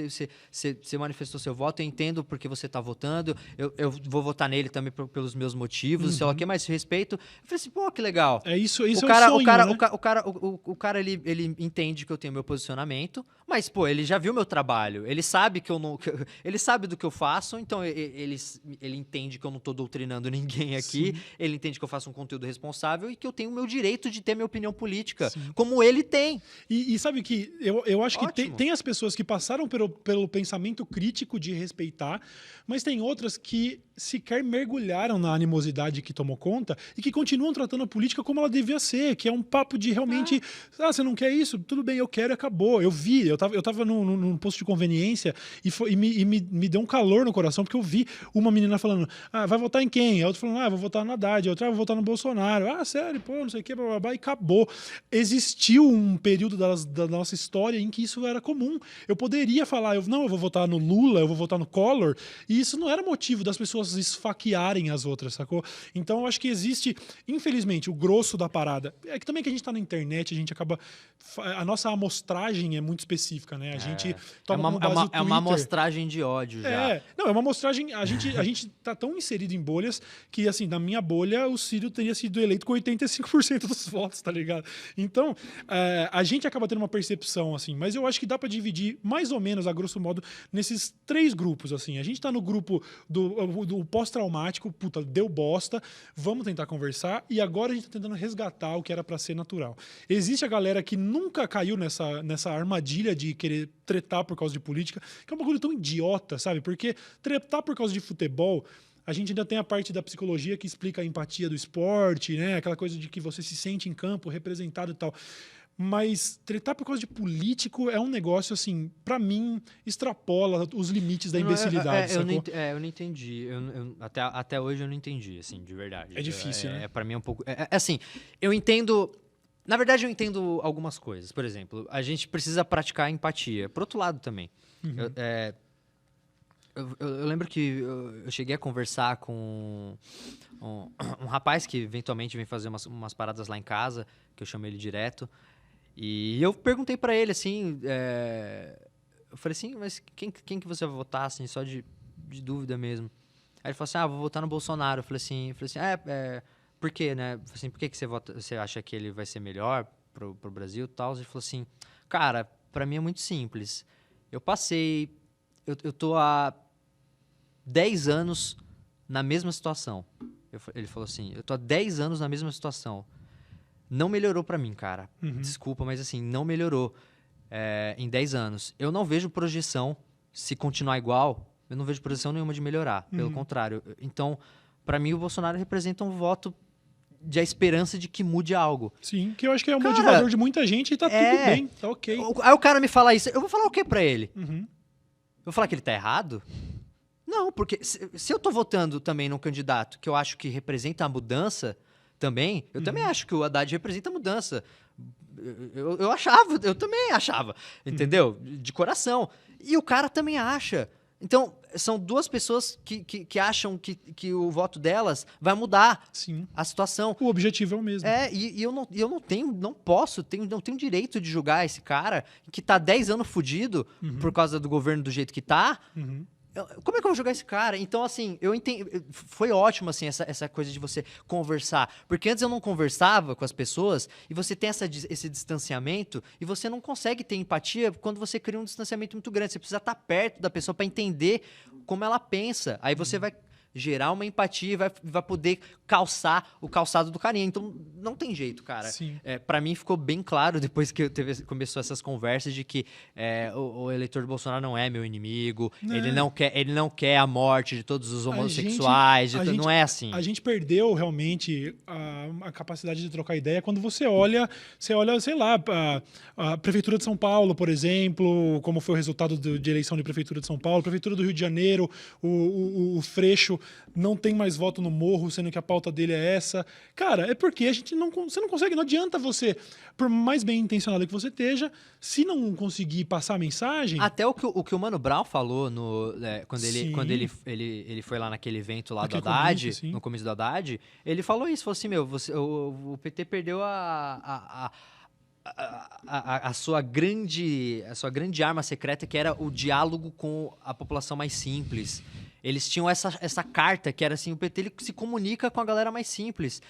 você manifestou seu voto, eu entendo porque você tá votando, eu vou votar nele também pelos meus motivos, sei lá o que, mas respeito. Eu falei assim, pô, que legal.
Isso é
o
o
cara,
sonho, né?
o cara ele entende que eu tenho meu posicionamento, mas, pô, ele já viu meu trabalho, ele sabe que eu não... Ele sabe do que eu faço, então ele entende que eu não tô doutrinando ninguém aqui, ele entende que eu faço um conteúdo responsável e que eu tenho o meu direito de ter minha opinião política, como ele tem.
E sabe que eu acho que
Ótimo.
tem as pessoas que passaram pelo pensamento crítico de respeitar, mas tem outras que sequer mergulharam na animosidade que tomou conta e que continuam tratando a política como ela devia ser, que é um papo de realmente, você não quer isso? Tudo bem, eu quero e acabou. Eu tava num posto de conveniência e me deu um calor no coração, porque eu vi uma menina falando, vai votar em quem? A outra falando, vou votar no Haddad, a outra vou votar no Bolsonaro. Sério, pô, não sei o que, blá, blá, blá, e acabou. Existiu um período da nossa história em que isso era comum. Eu poderia falar, eu vou votar no Lula, eu vou votar no Collor, e isso não era motivo das pessoas esfaquearem as outras, sacou? Então eu acho que existe, infelizmente, o grosso da parada. É que também que a gente tá na internet, a gente acaba... A nossa amostragem é muito específica, né? A gente toma como base o Twitter.
É uma amostragem de ódio já.
Não, é uma amostragem... A gente tá tão inserido em bolhas que, assim, na minha bolha, o Ciro teria sido eleito com 85% dos votos, tá ligado? Então, a gente acaba tendo uma percepção, assim, mas eu acho que dá pra dividir, mais ou menos, a grosso modo, nesses 3 grupos, assim. A gente tá no grupo do pós-traumático, puta, deu bosta, vamos tentar conversar, e agora a gente tá tentando resgatar o que era pra ser natural. Existe a galera que nunca caiu nessa armadilha de querer tretar por causa de política, que é um bagulho tão idiota, sabe? Porque tretar por causa de futebol, a gente ainda tem a parte da psicologia que explica a empatia do esporte, né? Aquela coisa de que você se sente em campo, representado e tal. Mas tretar por causa de político é um negócio, assim, pra mim, extrapola os limites da imbecilidade, sacou?
Eu não entendi. Até hoje eu não entendi, assim, de verdade.
É difícil, né?
Pra mim é um pouco... assim, eu entendo... Na verdade, eu entendo algumas coisas. Por exemplo, a gente precisa praticar empatia. Por outro lado também. Eu lembro que eu cheguei a conversar com um rapaz que eventualmente vem fazer umas paradas lá em casa, que eu chamo ele direto. E eu perguntei pra ele, assim, eu falei assim, mas quem que você vai votar, assim, só de dúvida mesmo? Aí ele falou assim, vou votar no Bolsonaro. Eu falei assim, por quê, né? Eu falei assim, por que você acha que ele vai ser melhor pro Brasil e tal? Ele falou assim, cara, pra mim é muito simples. Eu tô há 10 anos na mesma situação. Ele falou assim, eu tô há 10 anos na mesma situação. Não melhorou pra mim, cara. Desculpa, mas assim, não melhorou em 10 anos. Eu não vejo projeção, se continuar igual, eu não vejo projeção nenhuma de melhorar. Pelo contrário. Então, pra mim, o Bolsonaro representa um voto de a esperança de que mude algo.
Sim, que eu acho que é o motivador de muita gente e tá tudo bem, tá ok.
Aí o cara me fala isso, eu vou falar o que pra ele? Eu vou falar que ele tá errado? Não, porque se eu tô votando também num candidato que eu acho que representa a mudança também, eu também acho que o Haddad representa a mudança. Eu também achava, entendeu? De coração. E o cara também acha. Então, são duas pessoas que acham que o voto delas vai mudar a situação.
O objetivo é o mesmo.
E eu não tenho direito de julgar esse cara que tá 10 anos fudido por causa do governo do jeito que tá. Como é que eu vou jogar esse cara? Então, assim, eu entendo. Foi ótimo, assim, essa coisa de você conversar. Porque antes eu não conversava com as pessoas e você tem esse distanciamento e você não consegue ter empatia quando você cria um distanciamento muito grande. Você precisa estar perto da pessoa para entender como ela pensa. Aí você vai gerar uma empatia e vai poder calçar o calçado do carinha. Então, não tem jeito, cara. Pra mim, ficou bem claro, depois que começou essas conversas, de que o eleitor do Bolsonaro não é meu inimigo, ele não quer a morte de todos os homossexuais, não é assim.
A gente perdeu, realmente, a capacidade de trocar ideia quando você olha, sei lá, a Prefeitura de São Paulo, por exemplo, como foi o resultado de eleição de Prefeitura de São Paulo, Prefeitura do Rio de Janeiro, o Freixo não tem mais voto no morro, sendo que a pauta dele é essa. Cara, é porque você não consegue, não adianta você, por mais bem intencionado que você esteja, se não conseguir passar a mensagem...
Até o que o Mano Brown falou quando ele foi lá naquele evento lá do
Naquele
Haddad,
comício, sim.
no começo do Haddad, ele falou isso, falou assim, o PT perdeu a sua grande arma secreta, que era o diálogo com a população mais simples. Eles tinham essa carta, que era assim, o PT ele se comunica com a galera mais simples.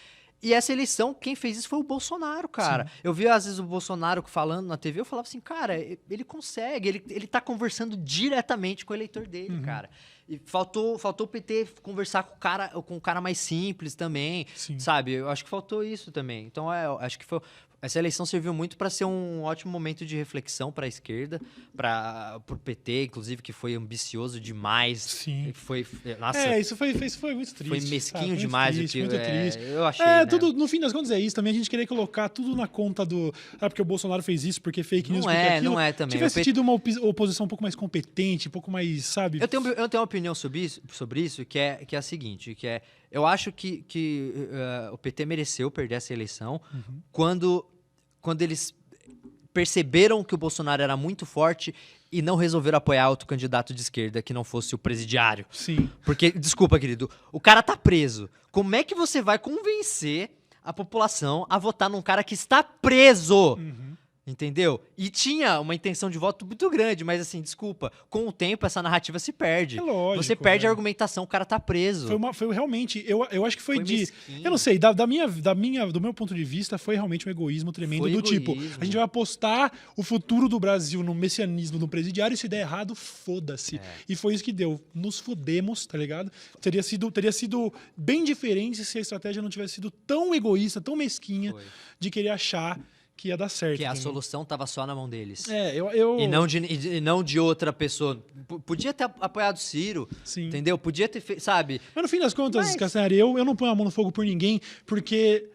E essa eleição, quem fez isso foi o Bolsonaro, cara. Sim. Eu vi, às vezes, o Bolsonaro falando na TV, eu falava assim, cara, ele consegue, ele tá conversando diretamente com o eleitor dele, cara. E faltou o PT conversar com o cara mais simples também, Sim. sabe? Eu acho que faltou isso também. Então, eu acho que essa eleição serviu muito para ser um ótimo momento de reflexão para a esquerda, para o PT, inclusive, que foi ambicioso demais.
Sim.
Nossa,
isso foi muito triste.
Foi mesquinho demais.
Muito triste.
Eu achei, né?
Tudo, no fim das contas é isso. Também a gente querer colocar tudo na conta do... porque o Bolsonaro fez isso, porque fake news, porque aquilo.
Não é também.
Tivesse tido uma oposição um pouco mais competente, um pouco mais, sabe?
Eu tenho uma opinião sobre isso que é a seguinte, eu acho que o PT mereceu perder essa eleição quando eles perceberam que o Bolsonaro era muito forte e não resolveram apoiar outro candidato de esquerda que não fosse o presidiário.
Sim.
Porque, desculpa, querido, o cara tá preso. Como é que você vai convencer a população a votar num cara que está preso? Entendeu? E tinha uma intenção de voto muito grande, mas assim, desculpa, com o tempo essa narrativa se perde.
É lógico,
você perde a argumentação, o cara tá preso.
Foi realmente, eu acho que foi de...
mesquinho.
Eu não sei, do meu ponto de vista, foi realmente um egoísmo tremendo tipo, a gente vai apostar o futuro do Brasil no messianismo do presidiário e se der errado, foda-se. E foi isso que deu. Nos fudemos, tá ligado? Teria sido bem diferente se a estratégia não tivesse sido tão egoísta, tão mesquinha, de querer achar que ia dar certo.
Que a solução tava só na mão deles.
E
não de outra pessoa. Podia ter apoiado o Ciro,
Sim.
entendeu? Podia ter feito, sabe?
Mas no fim das contas, Castanhari, eu não ponho a mão no fogo por ninguém, porque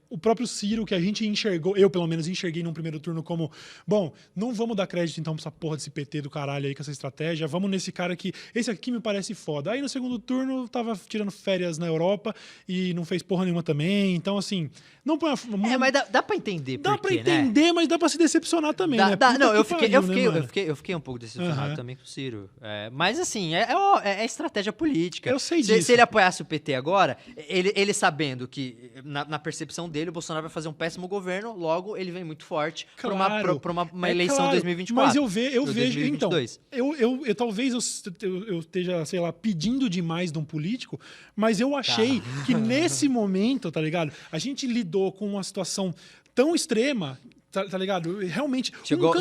o próprio Ciro, que a gente enxergou, eu pelo menos enxerguei num primeiro turno como, bom, não vamos dar crédito então pra essa porra desse PT do caralho aí com essa estratégia, vamos nesse cara que, esse aqui me parece foda. Aí no segundo turno tava tirando férias na Europa e não fez porra nenhuma também, então assim, não põe a...
mas dá pra entender
Dá pra entender, mas dá pra se decepcionar também, né?
Eu fiquei um pouco decepcionado também com o Ciro. Mas assim, é estratégia política.
Eu sei disso.
Se ele apoiasse o PT agora, ele sabendo que, na percepção dele, o Bolsonaro vai fazer um péssimo governo, logo ele vem muito forte para uma eleição de 2024.
Mas eu vejo, então, talvez eu esteja, sei lá, pedindo demais de um político, mas eu achei que nesse momento, tá ligado? A gente lidou com uma situação tão extrema, tá ligado? Realmente...
Chegou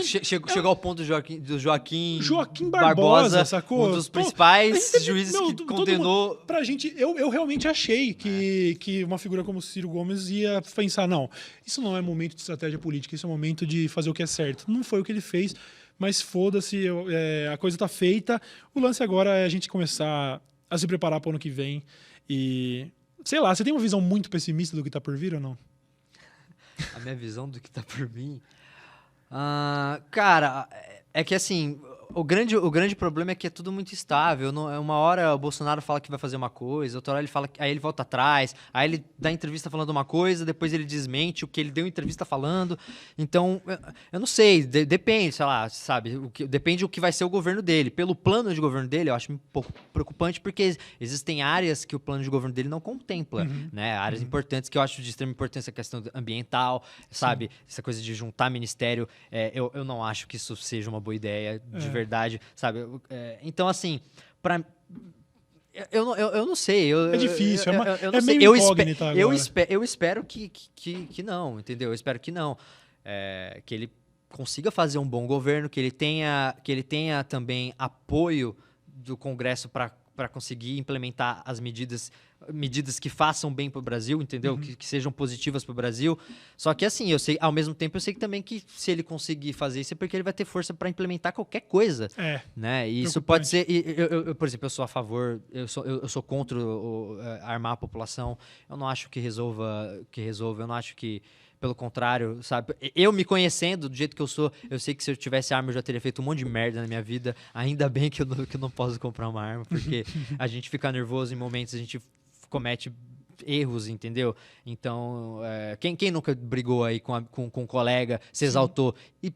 ao ponto do Joaquim
Barbosa, sacou?
Um dos principais juízes que condenou...
Pra gente, eu realmente achei que uma figura como Ciro Gomes ia pensar, não, isso não é momento de estratégia política, isso é momento de fazer o que é certo. Não foi o que ele fez, mas foda-se, a coisa tá feita. O lance agora é a gente começar a se preparar pro ano que vem e... Sei lá, você tem uma visão muito pessimista do que tá por vir ou não?
A minha visão do que tá por mim... cara, é que assim... O grande problema é que é tudo muito estável. Uma hora o Bolsonaro fala que vai fazer uma coisa, outra hora ele fala aí ele volta atrás, aí ele dá entrevista falando uma coisa, depois ele desmente o que ele deu entrevista falando. Então, eu não sei, depende, sei lá, sabe? Depende do que vai ser o governo dele. Pelo plano de governo dele, eu acho um pouco preocupante, porque existem áreas que o plano de governo dele não contempla, né? Áreas importantes que eu acho de extrema importância, a questão ambiental, sabe? Essa coisa de juntar ministério, eu não acho que isso seja uma boa ideia, de verdade, sabe? Então, assim, eu não sei.
É difícil,
é
meio incógnita agora.
Eu espero que não, entendeu? Eu espero que não. Que ele consiga fazer um bom governo, que ele tenha também apoio do Congresso para conseguir implementar as medidas que façam bem para o Brasil, entendeu? Que sejam positivas para o Brasil. Só que assim, ao mesmo tempo, eu sei que também que se ele conseguir fazer isso é porque ele vai ter força para implementar qualquer coisa. Né? E isso pode ser... Eu, por exemplo, eu sou a favor, eu sou contra armar a população. Eu não acho que resolva. Eu não acho que... pelo contrário, sabe? Eu me conhecendo do jeito que eu sou, eu sei que se eu tivesse arma eu já teria feito um monte de merda na minha vida. Ainda bem que eu não posso comprar uma arma, porque a gente fica nervoso em momentos, a gente comete erros, entendeu? Então, quem nunca brigou aí com um colega, se exaltou e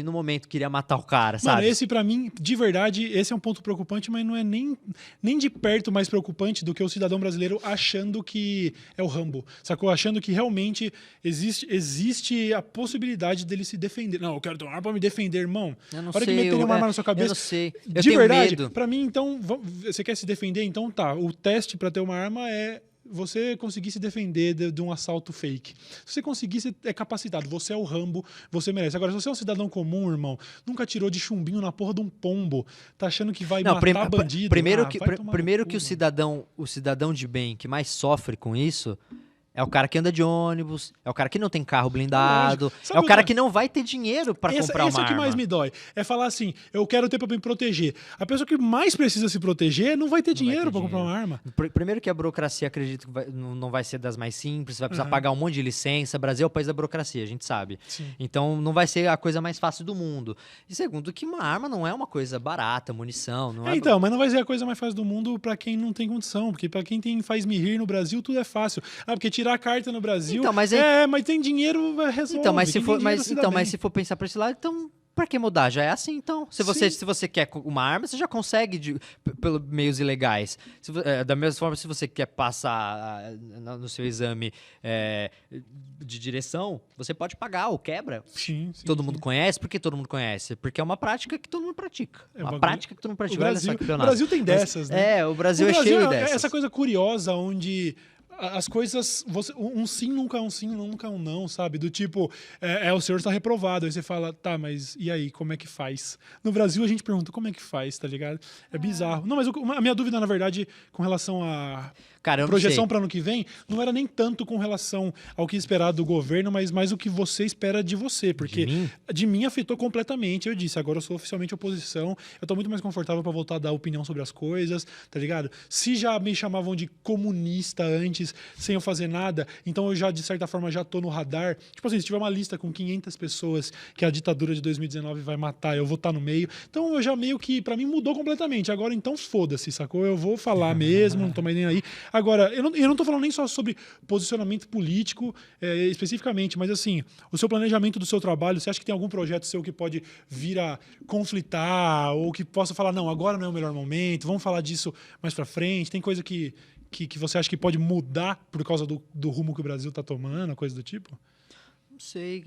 no momento queria matar o cara, sabe?
Mano, esse pra mim, de verdade, esse é um ponto preocupante, mas não é nem de perto mais preocupante do que o cidadão brasileiro achando que é o Rambo, sacou? Achando que realmente existe a possibilidade dele se defender. Não, eu quero ter uma arma pra me defender, irmão.
Eu não
A hora
sei,
que meterem uma arma na sua cabeça...
Eu não sei. Eu
de
tenho
verdade,
medo.
pra mim, então, você quer se defender? Então tá, o teste pra ter uma arma é você conseguir se defender de um assalto fake. Se você conseguir, você é capacitado. Você é o Rambo, você merece. Agora, se você é um cidadão comum, irmão, nunca tirou de chumbinho na porra de um pombo, tá achando que vai matar bandido.
Primeiro que o cidadão de bem que mais sofre com isso é o cara que anda de ônibus, é o cara que não tem carro blindado, é o cara que não vai ter dinheiro pra comprar uma arma.
Esse é o que mais me dói. É falar assim, eu quero ter pra me proteger. A pessoa que mais precisa se proteger não vai ter dinheiro pra comprar uma arma.
Primeiro que a burocracia, acredito que não vai ser das mais simples, vai precisar pagar um monte de licença. Brasil é o país da burocracia, a gente sabe.
Sim.
Não vai ser a coisa mais fácil do mundo. E segundo, que uma arma não é uma coisa barata, munição.
Então, mas não vai ser a coisa mais fácil do mundo pra quem não tem condição, porque pra quem faz-me rir no Brasil, tudo é fácil. Porque tirar a carta no Brasil.
Então, mas
tem dinheiro, resolve.
Então, mas se for pensar pra esse lado, então pra que mudar? Já é assim, então. Se você quer uma arma, você já consegue pelos meios ilegais. Da mesma forma, se você quer passar no seu exame de direção, você pode pagar ou quebra.
Sim,
todo mundo conhece. Por que todo mundo conhece? Porque é uma prática que todo mundo pratica. Prática que todo mundo pratica.
O Brasil tem dessas, né?
O Brasil é cheio dessas.
Essa coisa curiosa onde as coisas... um sim nunca é um sim, nunca é um não, sabe? Do tipo, o senhor está reprovado. Aí você fala, tá, mas e aí, como é que faz? No Brasil a gente pergunta, como é que faz, tá ligado? É bizarro. Não, mas a minha dúvida, na verdade, com relação a projeção para ano que vem, não era nem tanto com relação ao que esperar do governo, mas mais o que você espera de você. Porque de mim afetou completamente. Eu disse, agora eu sou oficialmente oposição, eu tô muito mais confortável para voltar a dar opinião sobre as coisas, tá ligado? Se já me chamavam de comunista antes, sem eu fazer nada, então eu já, de certa forma, já tô no radar. Tipo assim, se tiver uma lista com 500 pessoas que a ditadura de 2019 vai matar, eu vou estar no meio. Então eu já meio que, pra mim, mudou completamente. Agora, então, foda-se, sacou? Eu vou falar mesmo, não tô mais nem aí. Agora, eu não tô falando nem só sobre posicionamento político especificamente, mas assim, o seu planejamento do seu trabalho, você acha que tem algum projeto seu que pode vir a conflitar ou que possa falar, não, agora não é o melhor momento, vamos falar disso mais pra frente? Tem coisa que você acha que pode mudar por causa do rumo que o Brasil tá tomando, coisa do tipo?
Não sei.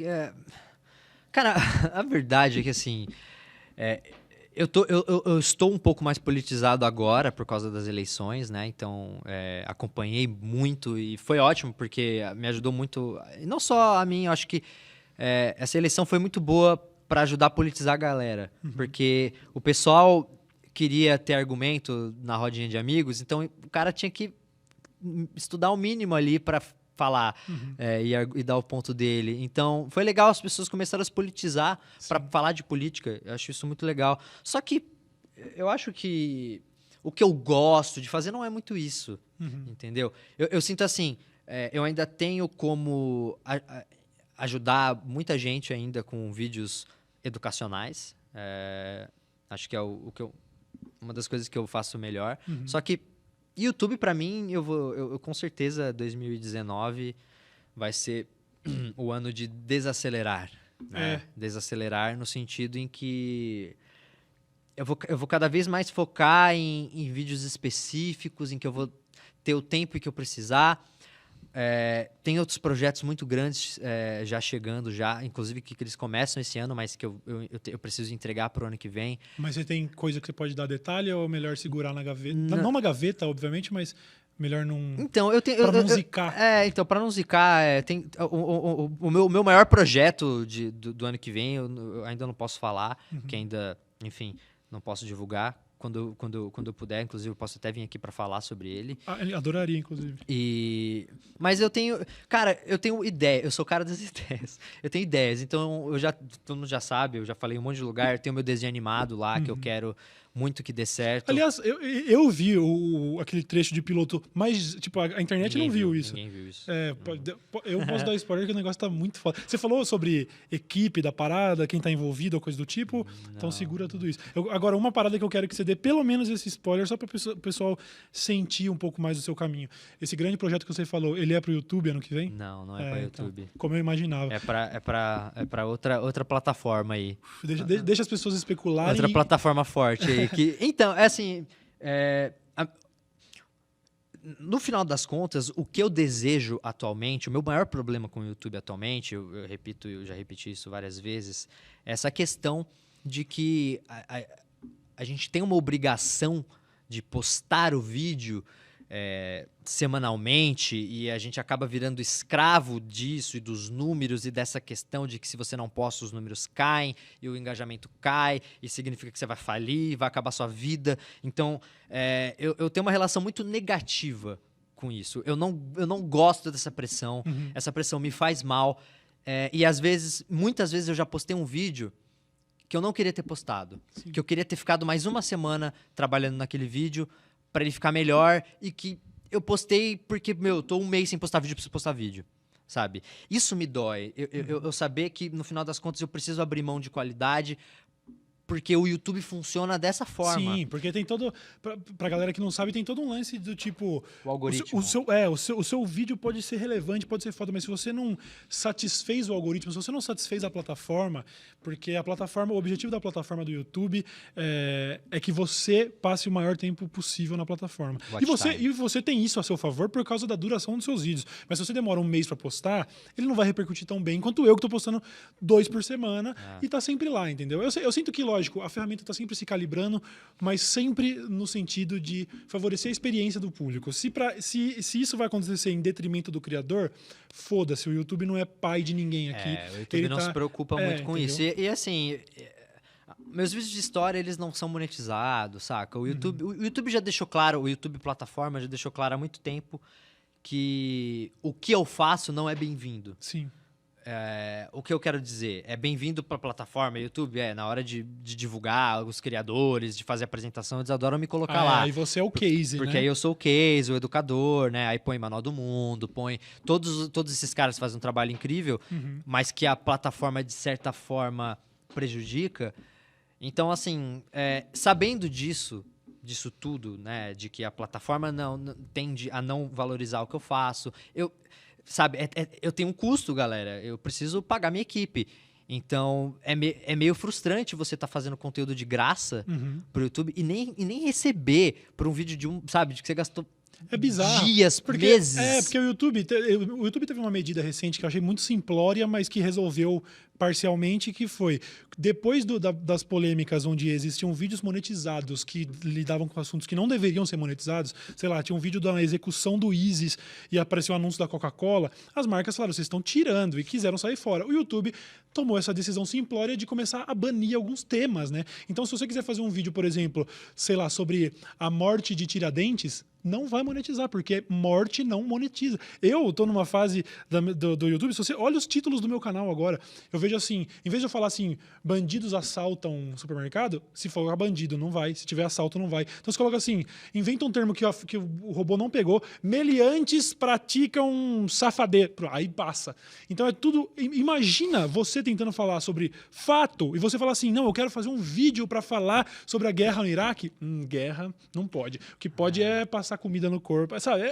Cara, a verdade é que assim... Eu estou um pouco mais politizado agora por causa das eleições, né? Então, acompanhei muito e foi ótimo porque me ajudou muito. E não só a mim, eu acho que essa eleição foi muito boa para ajudar a politizar a galera. Porque o pessoal queria ter argumento na rodinha de amigos, então o cara tinha que estudar o mínimo ali para falar e dar o ponto dele. Então, foi legal, as pessoas começaram a se politizar para falar de política. Eu acho isso muito legal. Só que eu acho que o que eu gosto de fazer não é muito isso, entendeu? Eu sinto assim, eu ainda tenho como ajudar muita gente ainda com vídeos educacionais. Acho que é uma das coisas que eu faço melhor. Só que YouTube, pra mim, eu com certeza 2019 vai ser o ano de desacelerar. Né? Desacelerar no sentido em que eu vou cada vez mais focar em vídeos específicos, em que eu vou ter o tempo que eu precisar. Tem outros projetos muito grandes já chegando, inclusive que eles começam esse ano, mas que eu preciso entregar para o ano que vem.
Mas você tem coisa que você pode dar detalhe ou é melhor segurar na gaveta? Não na gaveta, obviamente, mas melhor não...
Então, para
não zicar.
Para não zicar, tem o meu maior projeto do ano que vem, eu ainda não posso falar, que ainda, enfim, não posso divulgar. Quando eu puder, inclusive, eu posso até vir aqui para falar sobre ele.
Adoraria, inclusive.
Mas eu tenho ideia, eu sou o cara das ideias. Eu tenho ideias, então todo mundo já sabe, eu já falei em um monte de lugar, eu tenho meu desenho animado lá, que eu quero muito que dê certo.
Aliás, eu vi aquele trecho de piloto, mas tipo, a internet não viu isso.
Ninguém viu isso.
Eu posso dar spoiler que o negócio tá muito foda. Você falou sobre equipe da parada, quem tá envolvido ou coisa do tipo, então segura tudo isso. Agora, uma parada que eu quero que você dê pelo menos esse spoiler, só para o pessoal sentir um pouco mais o seu caminho. Esse grande projeto que você falou, ele é pro YouTube ano que vem?
Não é pra YouTube.
Então, como eu imaginava.
É pra outra plataforma aí.
Deixa as pessoas especularem.
Outra plataforma forte aí. Então, é assim... No final das contas, o que eu desejo atualmente, o meu maior problema com o YouTube atualmente, eu repito, eu já repeti isso várias vezes, é essa questão de que a gente tem uma obrigação de postar o vídeo semanalmente e a gente acaba virando escravo disso e dos números e dessa questão de que se você não posta os números caem e o engajamento cai e significa que você vai falir, vai acabar sua vida. Então, eu tenho uma relação muito negativa com isso. Eu não gosto dessa pressão.
Uhum.
Essa pressão me faz mal. E às vezes, muitas vezes eu já postei um vídeo que eu não queria ter postado.
Sim.
Que eu queria ter ficado mais uma semana trabalhando naquele vídeo para ele ficar melhor e que eu postei porque, eu tô um mês sem postar vídeo, preciso postar vídeo, sabe? Isso me dói. Eu saber que, no final das contas, eu preciso abrir mão de qualidade porque o YouTube funciona dessa forma.
Sim, porque tem todo... Pra galera que não sabe, tem todo um lance do tipo...
O algoritmo.
O seu vídeo pode ser relevante, pode ser foda, mas se você não satisfez o algoritmo, se você não satisfez a plataforma, porque a plataforma, o objetivo da plataforma do YouTube é que você passe o maior tempo possível na plataforma. E você tem isso a seu favor por causa da duração dos seus vídeos. Mas se você demora um mês pra postar, ele não vai repercutir tão bem quanto eu que tô postando 2 por semana e tá sempre lá, entendeu? Eu sinto que, lógico, a ferramenta está sempre se calibrando, mas sempre no sentido de favorecer a experiência do público. Se isso vai acontecer em detrimento do criador, foda-se, o YouTube não é pai de ninguém aqui.
O YouTube não se preocupa muito com
entendeu?
isso. E assim, meus vídeos de história, eles não são monetizados, saca? O YouTube já deixou claro, o YouTube plataforma já deixou claro há muito tempo que o que eu faço não é bem-vindo.
Sim.
O que eu quero dizer? É bem-vindo para a plataforma YouTube, na hora de divulgar os criadores, de fazer apresentação, eles adoram me colocar lá.
E você é o case,
porque
né?
aí eu sou o case, o educador, né? Aí põe Manual do Mundo, põe... Todos esses caras fazem um trabalho incrível, mas que a plataforma, de certa forma, prejudica. Então, assim, sabendo disso tudo, né? De que a plataforma não tende a não valorizar o que eu faço, sabe, eu tenho um custo, galera. Eu preciso pagar minha equipe. Então, é meio frustrante você estar fazendo conteúdo de graça pro YouTube e nem receber por um vídeo de sabe, de que você gastou dias, meses.
Porque o YouTube teve uma medida recente que eu achei muito simplória, mas que resolveu parcialmente, que foi, depois das polêmicas onde existiam vídeos monetizados que lidavam com assuntos que não deveriam ser monetizados, sei lá, tinha um vídeo da execução do ISIS e apareceu um anúncio da Coca-Cola, as marcas falaram, vocês estão tirando, e quiseram sair fora. O YouTube tomou essa decisão simplória de começar a banir alguns temas, né? Então, se você quiser fazer um vídeo, por exemplo, sei lá, sobre a morte de Tiradentes, não vai monetizar, porque morte não monetiza. Eu tô numa fase do YouTube, se você olha os títulos do meu canal agora, eu vejo assim, em vez de eu falar assim, bandidos assaltam um supermercado, se for bandido, não vai. Se tiver assalto, não vai. Então você coloca assim, inventa um termo que o robô não pegou, meliantes praticam safadeiro. Aí passa. Então é tudo... Imagina você tentando falar sobre fato, e você fala assim, não, eu quero fazer um vídeo para falar sobre a guerra no Iraque. Guerra, não pode. O que pode é passar comida no corpo. Sabe?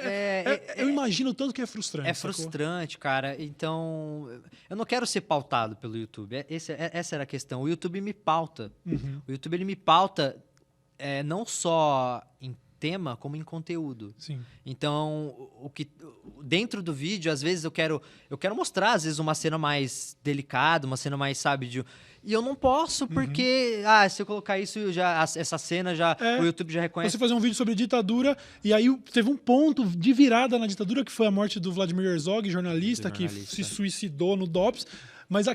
Eu imagino o tanto que é frustrante.
É frustrante, cara. Então, eu não quero ser pautado pelo YouTube. Essa era a questão. O YouTube me pauta. O YouTube ele me pauta não só em tema, como em conteúdo.
Sim.
Então, dentro do vídeo, às vezes eu quero mostrar, às vezes, uma cena mais delicada, uma cena mais, sabe, e eu não posso, porque, se eu colocar isso, essa cena, o YouTube já reconhece.
Você fazer um vídeo sobre ditadura, e aí teve um ponto de virada na ditadura, que foi a morte do Vladimir Herzog, jornalista, que se suicidou no DOPS.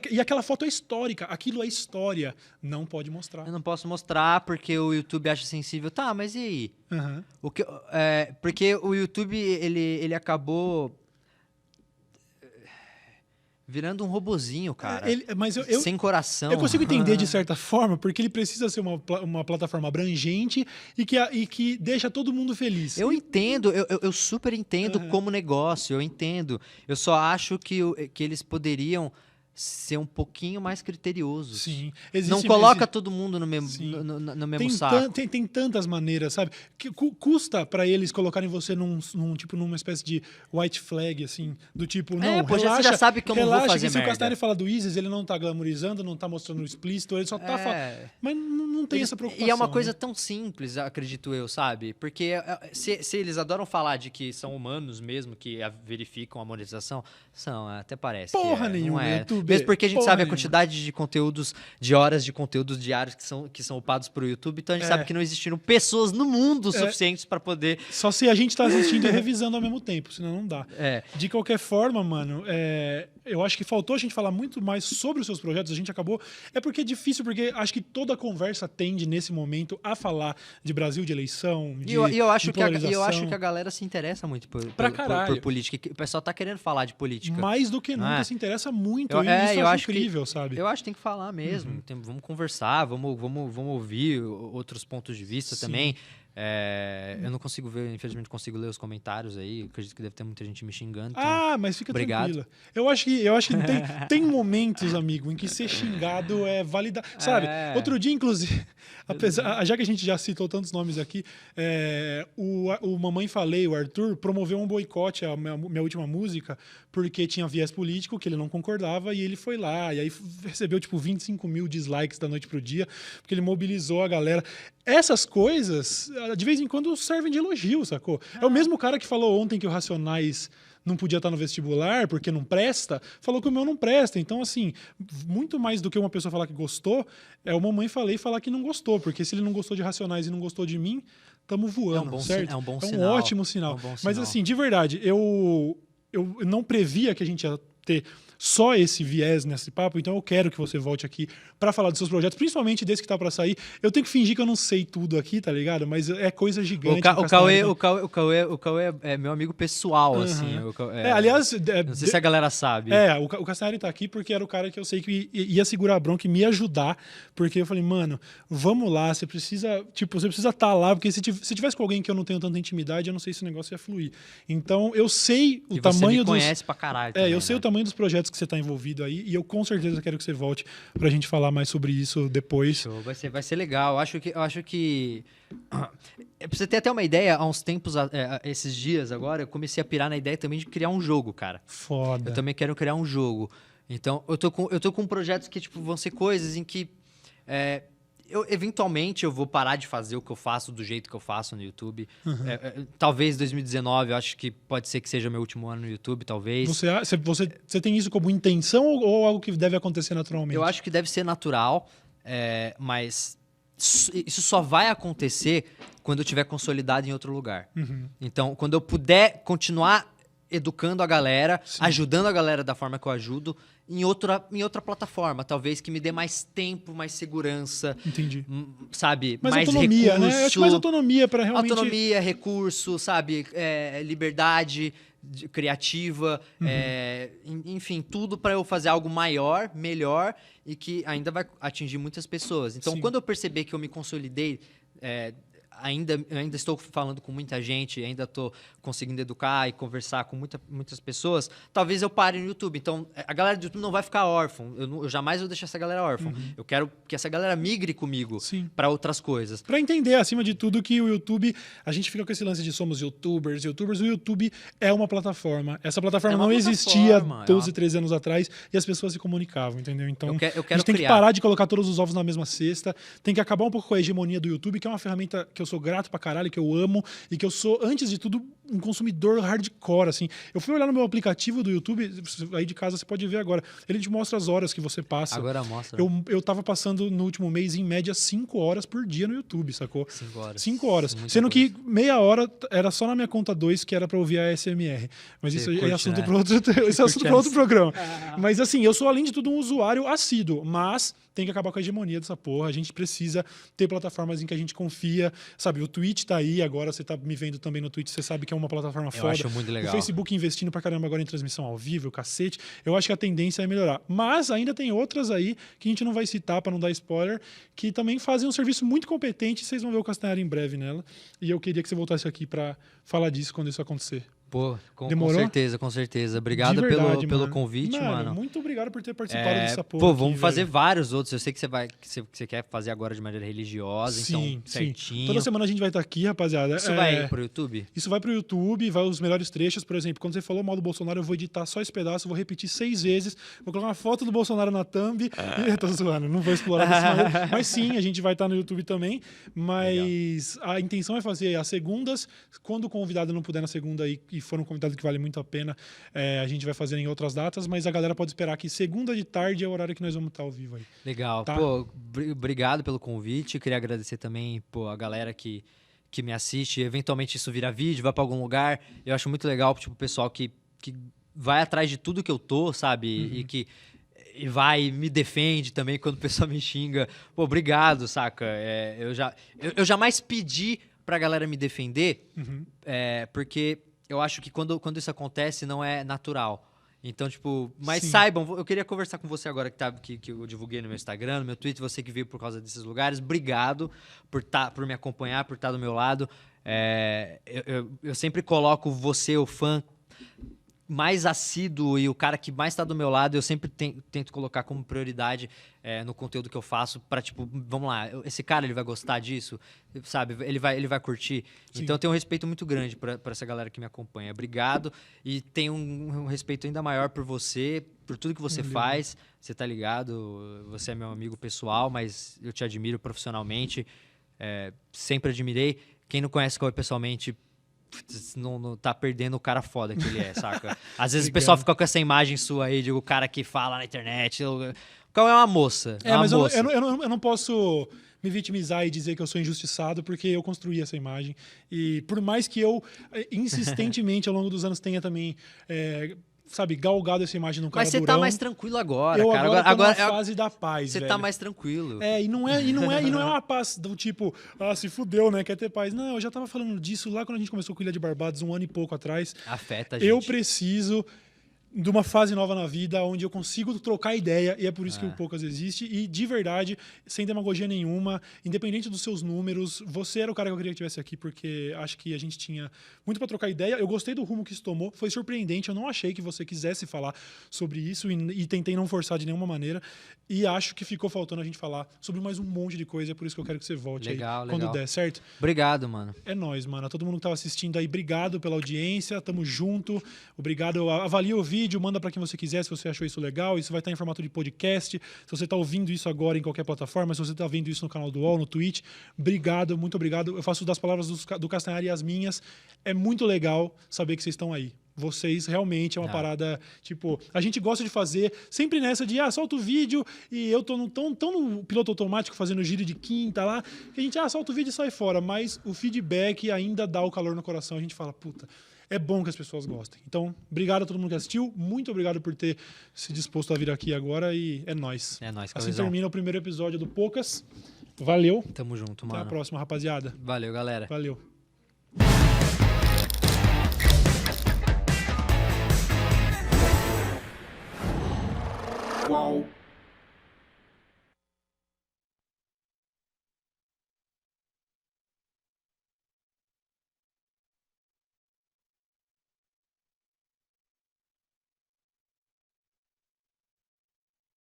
E aquela foto é histórica, aquilo é história. Não pode mostrar.
Eu não posso mostrar porque o YouTube acha sensível. Tá, mas e aí? Porque o YouTube, ele acabou... virando um robozinho, cara.
Mas
sem coração.
Eu consigo entender de certa forma, porque ele precisa ser uma plataforma abrangente e que deixa todo mundo feliz.
Eu entendo, eu super entendo como negócio, eu entendo. Eu só acho que eles poderiam ser um pouquinho mais criteriosos.
Sim.
Não coloca todo mundo no mesmo, no mesmo saco.
Tem tantas maneiras, sabe? Que custa pra eles colocarem você numa espécie de white flag, assim, do tipo, não,
você
relaxa,
já sabe que eu não vou fazer
que se
merda.
o Castanheira fala do ISIS, ele não tá glamorizando, não tá mostrando explícito, ele só tá falando. Mas não tem essa preocupação.
E é uma coisa tão simples, acredito eu, sabe? Porque se eles adoram falar de que são humanos mesmo, que verificam a monetização, até parece.
Porra nenhuma,
não é.
YouTube.
Mesmo porque a gente sabe a
nenhuma.
quantidade de conteúdos, de horas de conteúdos diários que são upados pro YouTube, então a gente sabe que não existiram pessoas no mundo suficientes pra poder...
Só se a gente tá assistindo e revisando ao mesmo tempo, senão não dá.
É.
De qualquer forma, mano, eu acho que faltou a gente falar muito mais sobre os seus projetos, a gente acabou... É porque é difícil, porque acho que toda a conversa tende, nesse momento, a falar de Brasil, de eleição, de
eu acho
polarização.
eu acho que a galera se interessa muito por política. O pessoal tá querendo falar de política.
Mais do que nunca se interessa muito. Isso
eu acho
incrível, sabe?
Eu acho que tem que falar mesmo. Vamos conversar, vamos ouvir outros pontos de vista também. Eu não consigo ver, infelizmente, consigo ler os comentários aí. Acredito que deve ter muita gente me xingando. Então,
mas fica
obrigado.
tranquila. Eu acho que tem momentos, amigo, em que ser xingado é validar. Sabe? Outro dia, inclusive, já que a gente já citou tantos nomes aqui, o Mamãe Falei, o Arthur, promoveu um boicote à minha última música, porque tinha viés político que ele não concordava, e ele foi lá, e aí recebeu tipo 25 mil dislikes da noite pro dia, porque ele mobilizou a galera. Essas coisas, de vez em quando, servem de elogio, sacou? É o mesmo cara que falou ontem que o Racionais não podia estar no vestibular porque não presta, falou que o meu não presta. Então, assim, muito mais do que uma pessoa falar que gostou, o Mamãe Falei e falar que não gostou, porque se ele não gostou de Racionais e não gostou de mim, estamos voando, certo?
É um bom
sinal. Ótimo sinal. Mas, assim, de verdade, eu não previa que a gente ia ter só esse viés nesse papo, então eu quero que você volte aqui pra falar dos seus projetos, principalmente desse que tá pra sair. Eu tenho que fingir que eu não sei tudo aqui, tá ligado? Mas é coisa gigante.
O Cauê é meu amigo pessoal, assim.
Aliás...
não sei se a galera sabe.
O Castanheira tá aqui porque era o cara que eu sei que ia segurar a bronca e me ajudar, porque eu falei, mano, vamos lá, você precisa estar lá, porque se tivesse com alguém que eu não tenho tanta intimidade, eu não sei se o negócio ia fluir. Então, eu sei o tamanho dos...
Você me conhece pra caralho também,
eu sei o tamanho dos projetos que você tá envolvido aí, e eu com certeza quero que você volte pra gente falar mais sobre isso depois.
Show, vai ser legal. Eu acho que pra você ter até uma ideia, há uns tempos, esses dias agora, eu comecei a pirar na ideia também de criar um jogo, cara.
Foda.
Eu também quero criar um jogo. Então, eu tô com projetos que tipo, vão ser coisas em que eventualmente eu vou parar de fazer o que eu faço do jeito que eu faço no YouTube. Talvez 2019, eu acho que pode ser que seja meu último ano no YouTube, talvez.
Você tem isso como intenção ou algo que deve acontecer naturalmente?
Eu acho que deve ser natural, mas isso só vai acontecer quando eu estiver consolidado em outro lugar. Então, quando eu puder continuar educando a galera, ajudando a galera da forma que eu ajudo, em outra plataforma, talvez que me dê mais tempo, mais segurança.
Entendi.
Sabe?
Mais
mais
autonomia,
recurso,
né? Eu acho que mais autonomia para realmente...
Autonomia, recurso, sabe? Liberdade criativa, enfim, tudo para eu fazer algo maior, melhor e que ainda vai atingir muitas pessoas. Então, quando eu perceber que eu me consolidei, ainda estou falando com muita gente, ainda estou conseguindo educar e conversar com muitas pessoas, talvez eu pare no YouTube. Então, a galera do YouTube não vai ficar órfã. Eu jamais vou deixar essa galera órfã. Eu quero que essa galera migre comigo para outras coisas.
Para entender, acima de tudo, que o YouTube... A gente fica com esse lance de somos youtubers. O YouTube é uma plataforma. Essa plataforma não existia 12, 13 anos atrás e as pessoas se comunicavam, entendeu? Então,
eu quero
a gente tem que parar de colocar todos os ovos na mesma cesta. Tem que acabar um pouco com a hegemonia do YouTube, que é uma ferramenta que eu sou grato pra caralho, que eu amo e que eu sou, antes de tudo, um consumidor hardcore, assim. Eu fui olhar no meu aplicativo do YouTube, aí de casa você pode ver agora. Ele te mostra as horas que você passa.
Agora mostra.
Eu tava passando no último mês, em média, 5 horas por dia no YouTube, sacou?
5 horas.
5 horas.
Muita
Sendo
coisa.
que meia hora era só na minha conta 2, que era pra ouvir a ASMR. Mas
Você
isso
curte,
é assunto
né?
para outro programa. Mas assim, eu sou, além de tudo, um usuário assíduo, mas tem que acabar com a hegemonia dessa porra. A gente precisa ter plataformas em que a gente confia. Sabe, o Twitch tá aí agora, você tá me vendo também no Twitch, você sabe que é uma plataforma
Eu
foda.
acho muito legal.
O Facebook investindo pra caramba agora em transmissão ao vivo, o cacete. Eu acho que a tendência é melhorar. Mas ainda tem outras aí que a gente não vai citar pra não dar spoiler, que também fazem um serviço muito competente. Vocês vão ver o Castanhari em breve nela. E eu queria que você voltasse aqui pra falar disso quando isso acontecer.
Pô, com
Demorou?
certeza, com certeza. Obrigado
De verdade,
pelo
mano.
convite, mano.
Muito obrigado por ter participado dessa porra.
Pô,
aqui,
vamos fazer
velho.
vários outros. Eu sei que você quer fazer agora de maneira religiosa,
Sim,
então certinho.
Toda semana a gente vai estar aqui, rapaziada.
Isso vai pro YouTube?
Isso vai pro YouTube, vai os melhores trechos. Por exemplo, quando você falou mal do Bolsonaro, eu vou editar só esse pedaço, vou repetir 6 vezes, vou colocar uma foto do Bolsonaro na thumb. E, tô zoando, não vou explorar desse maneira. Mas sim, a gente vai estar no YouTube também. Mas a intenção é fazer as segundas. Quando o convidado não puder na segunda e for um convidado que vale muito a pena, a gente vai fazer em outras datas. Mas a galera pode esperar que segunda de tarde é o horário que nós vamos estar ao vivo aí.
Legal.
Tá?
Pô, obrigado pelo convite. Queria agradecer também, pô, a galera que me assiste. Eventualmente isso vira vídeo, vai pra algum lugar. Eu acho muito legal, tipo, o pessoal que vai atrás de tudo que eu tô, sabe? E que vai e me defende também quando o pessoal me xinga. Pô, obrigado, saca? Eu jamais pedi pra galera me defender, porque eu acho que quando isso acontece não é natural. Então, tipo, mas
Sim.
saibam, eu queria conversar com você agora que eu divulguei no meu Instagram, no meu Twitter, você que veio por causa desses lugares. Obrigado por me acompanhar, por estar do meu lado. Eu sempre coloco você, o fã mais assíduo e o cara que mais está do meu lado, eu sempre tento colocar como prioridade no conteúdo que eu faço para, tipo, vamos lá, esse cara ele vai gostar disso, sabe? Ele vai curtir.
Sim.
Então eu tenho um respeito muito grande para essa galera que me acompanha. Obrigado. E tenho um respeito ainda maior por você, por tudo que você faz. Você tá ligado? Você é meu amigo pessoal, mas eu te admiro profissionalmente. Sempre admirei. Quem não conhece o Cauê pessoalmente não tá perdendo o cara foda que ele é, saca? Às vezes o pessoal fica com essa imagem sua aí de o cara que fala na internet. O Cauê é uma moça. É uma
Mas
moça.
eu não posso me vitimizar e dizer que eu sou injustiçado, porque eu construí essa imagem. E por mais que eu insistentemente ao longo dos anos tenha também sabe, galgado essa imagem no cara
Mas você
durão.
tá mais tranquilo agora,
Eu
cara.
agora tô na fase da paz,
Você
velho.
tá mais tranquilo.
E não é uma paz do tipo, se fudeu, né? Quer ter paz. Não, eu já tava falando disso lá quando a gente começou com Ilha de Barbados, 1 ano e pouco atrás.
Afeta a gente.
Eu preciso de uma fase nova na vida, onde eu consigo trocar ideia, e é por isso que o Poucas existe, e de verdade, sem demagogia nenhuma, independente dos seus números, você era o cara que eu queria que estivesse aqui, porque acho que a gente tinha muito pra trocar ideia. Eu gostei do rumo que isso tomou, foi surpreendente, eu não achei que você quisesse falar sobre isso, e tentei não forçar de nenhuma maneira, e acho que ficou faltando a gente falar sobre mais um monte de coisa, é por isso que eu quero que você volte
Legal,
aí,
legal.
quando der, certo?
Obrigado, mano.
É nóis, mano. A todo mundo que tava assistindo aí, obrigado pela audiência. Tamo junto. Obrigado. Avalia o vídeo, manda pra quem você quiser se você achou isso legal. Isso vai estar em formato de podcast. Se você tá ouvindo isso agora em qualquer plataforma, se você tá vendo isso no canal do UOL, no Twitch, obrigado, muito obrigado. Eu faço das palavras do Castanhari as minhas. É muito legal saber que vocês estão aí. Vocês realmente é uma parada, tipo, a gente gosta de fazer sempre nessa de, solta o vídeo e eu tô tão no piloto automático fazendo giro de quinta lá, que a gente, solta o vídeo e sai fora, mas o feedback ainda dá o calor no coração, a gente fala, puta, é bom que as pessoas gostem. Então, obrigado a todo mundo que assistiu, muito obrigado por ter se disposto a vir aqui agora e é nóis.
É nóis,
Assim
Cauêzão.
termina o primeiro episódio do Poucas. Valeu.
Tamo junto,
Até a
mano.
próxima, rapaziada.
Valeu, galera.
Valeu.
Qual?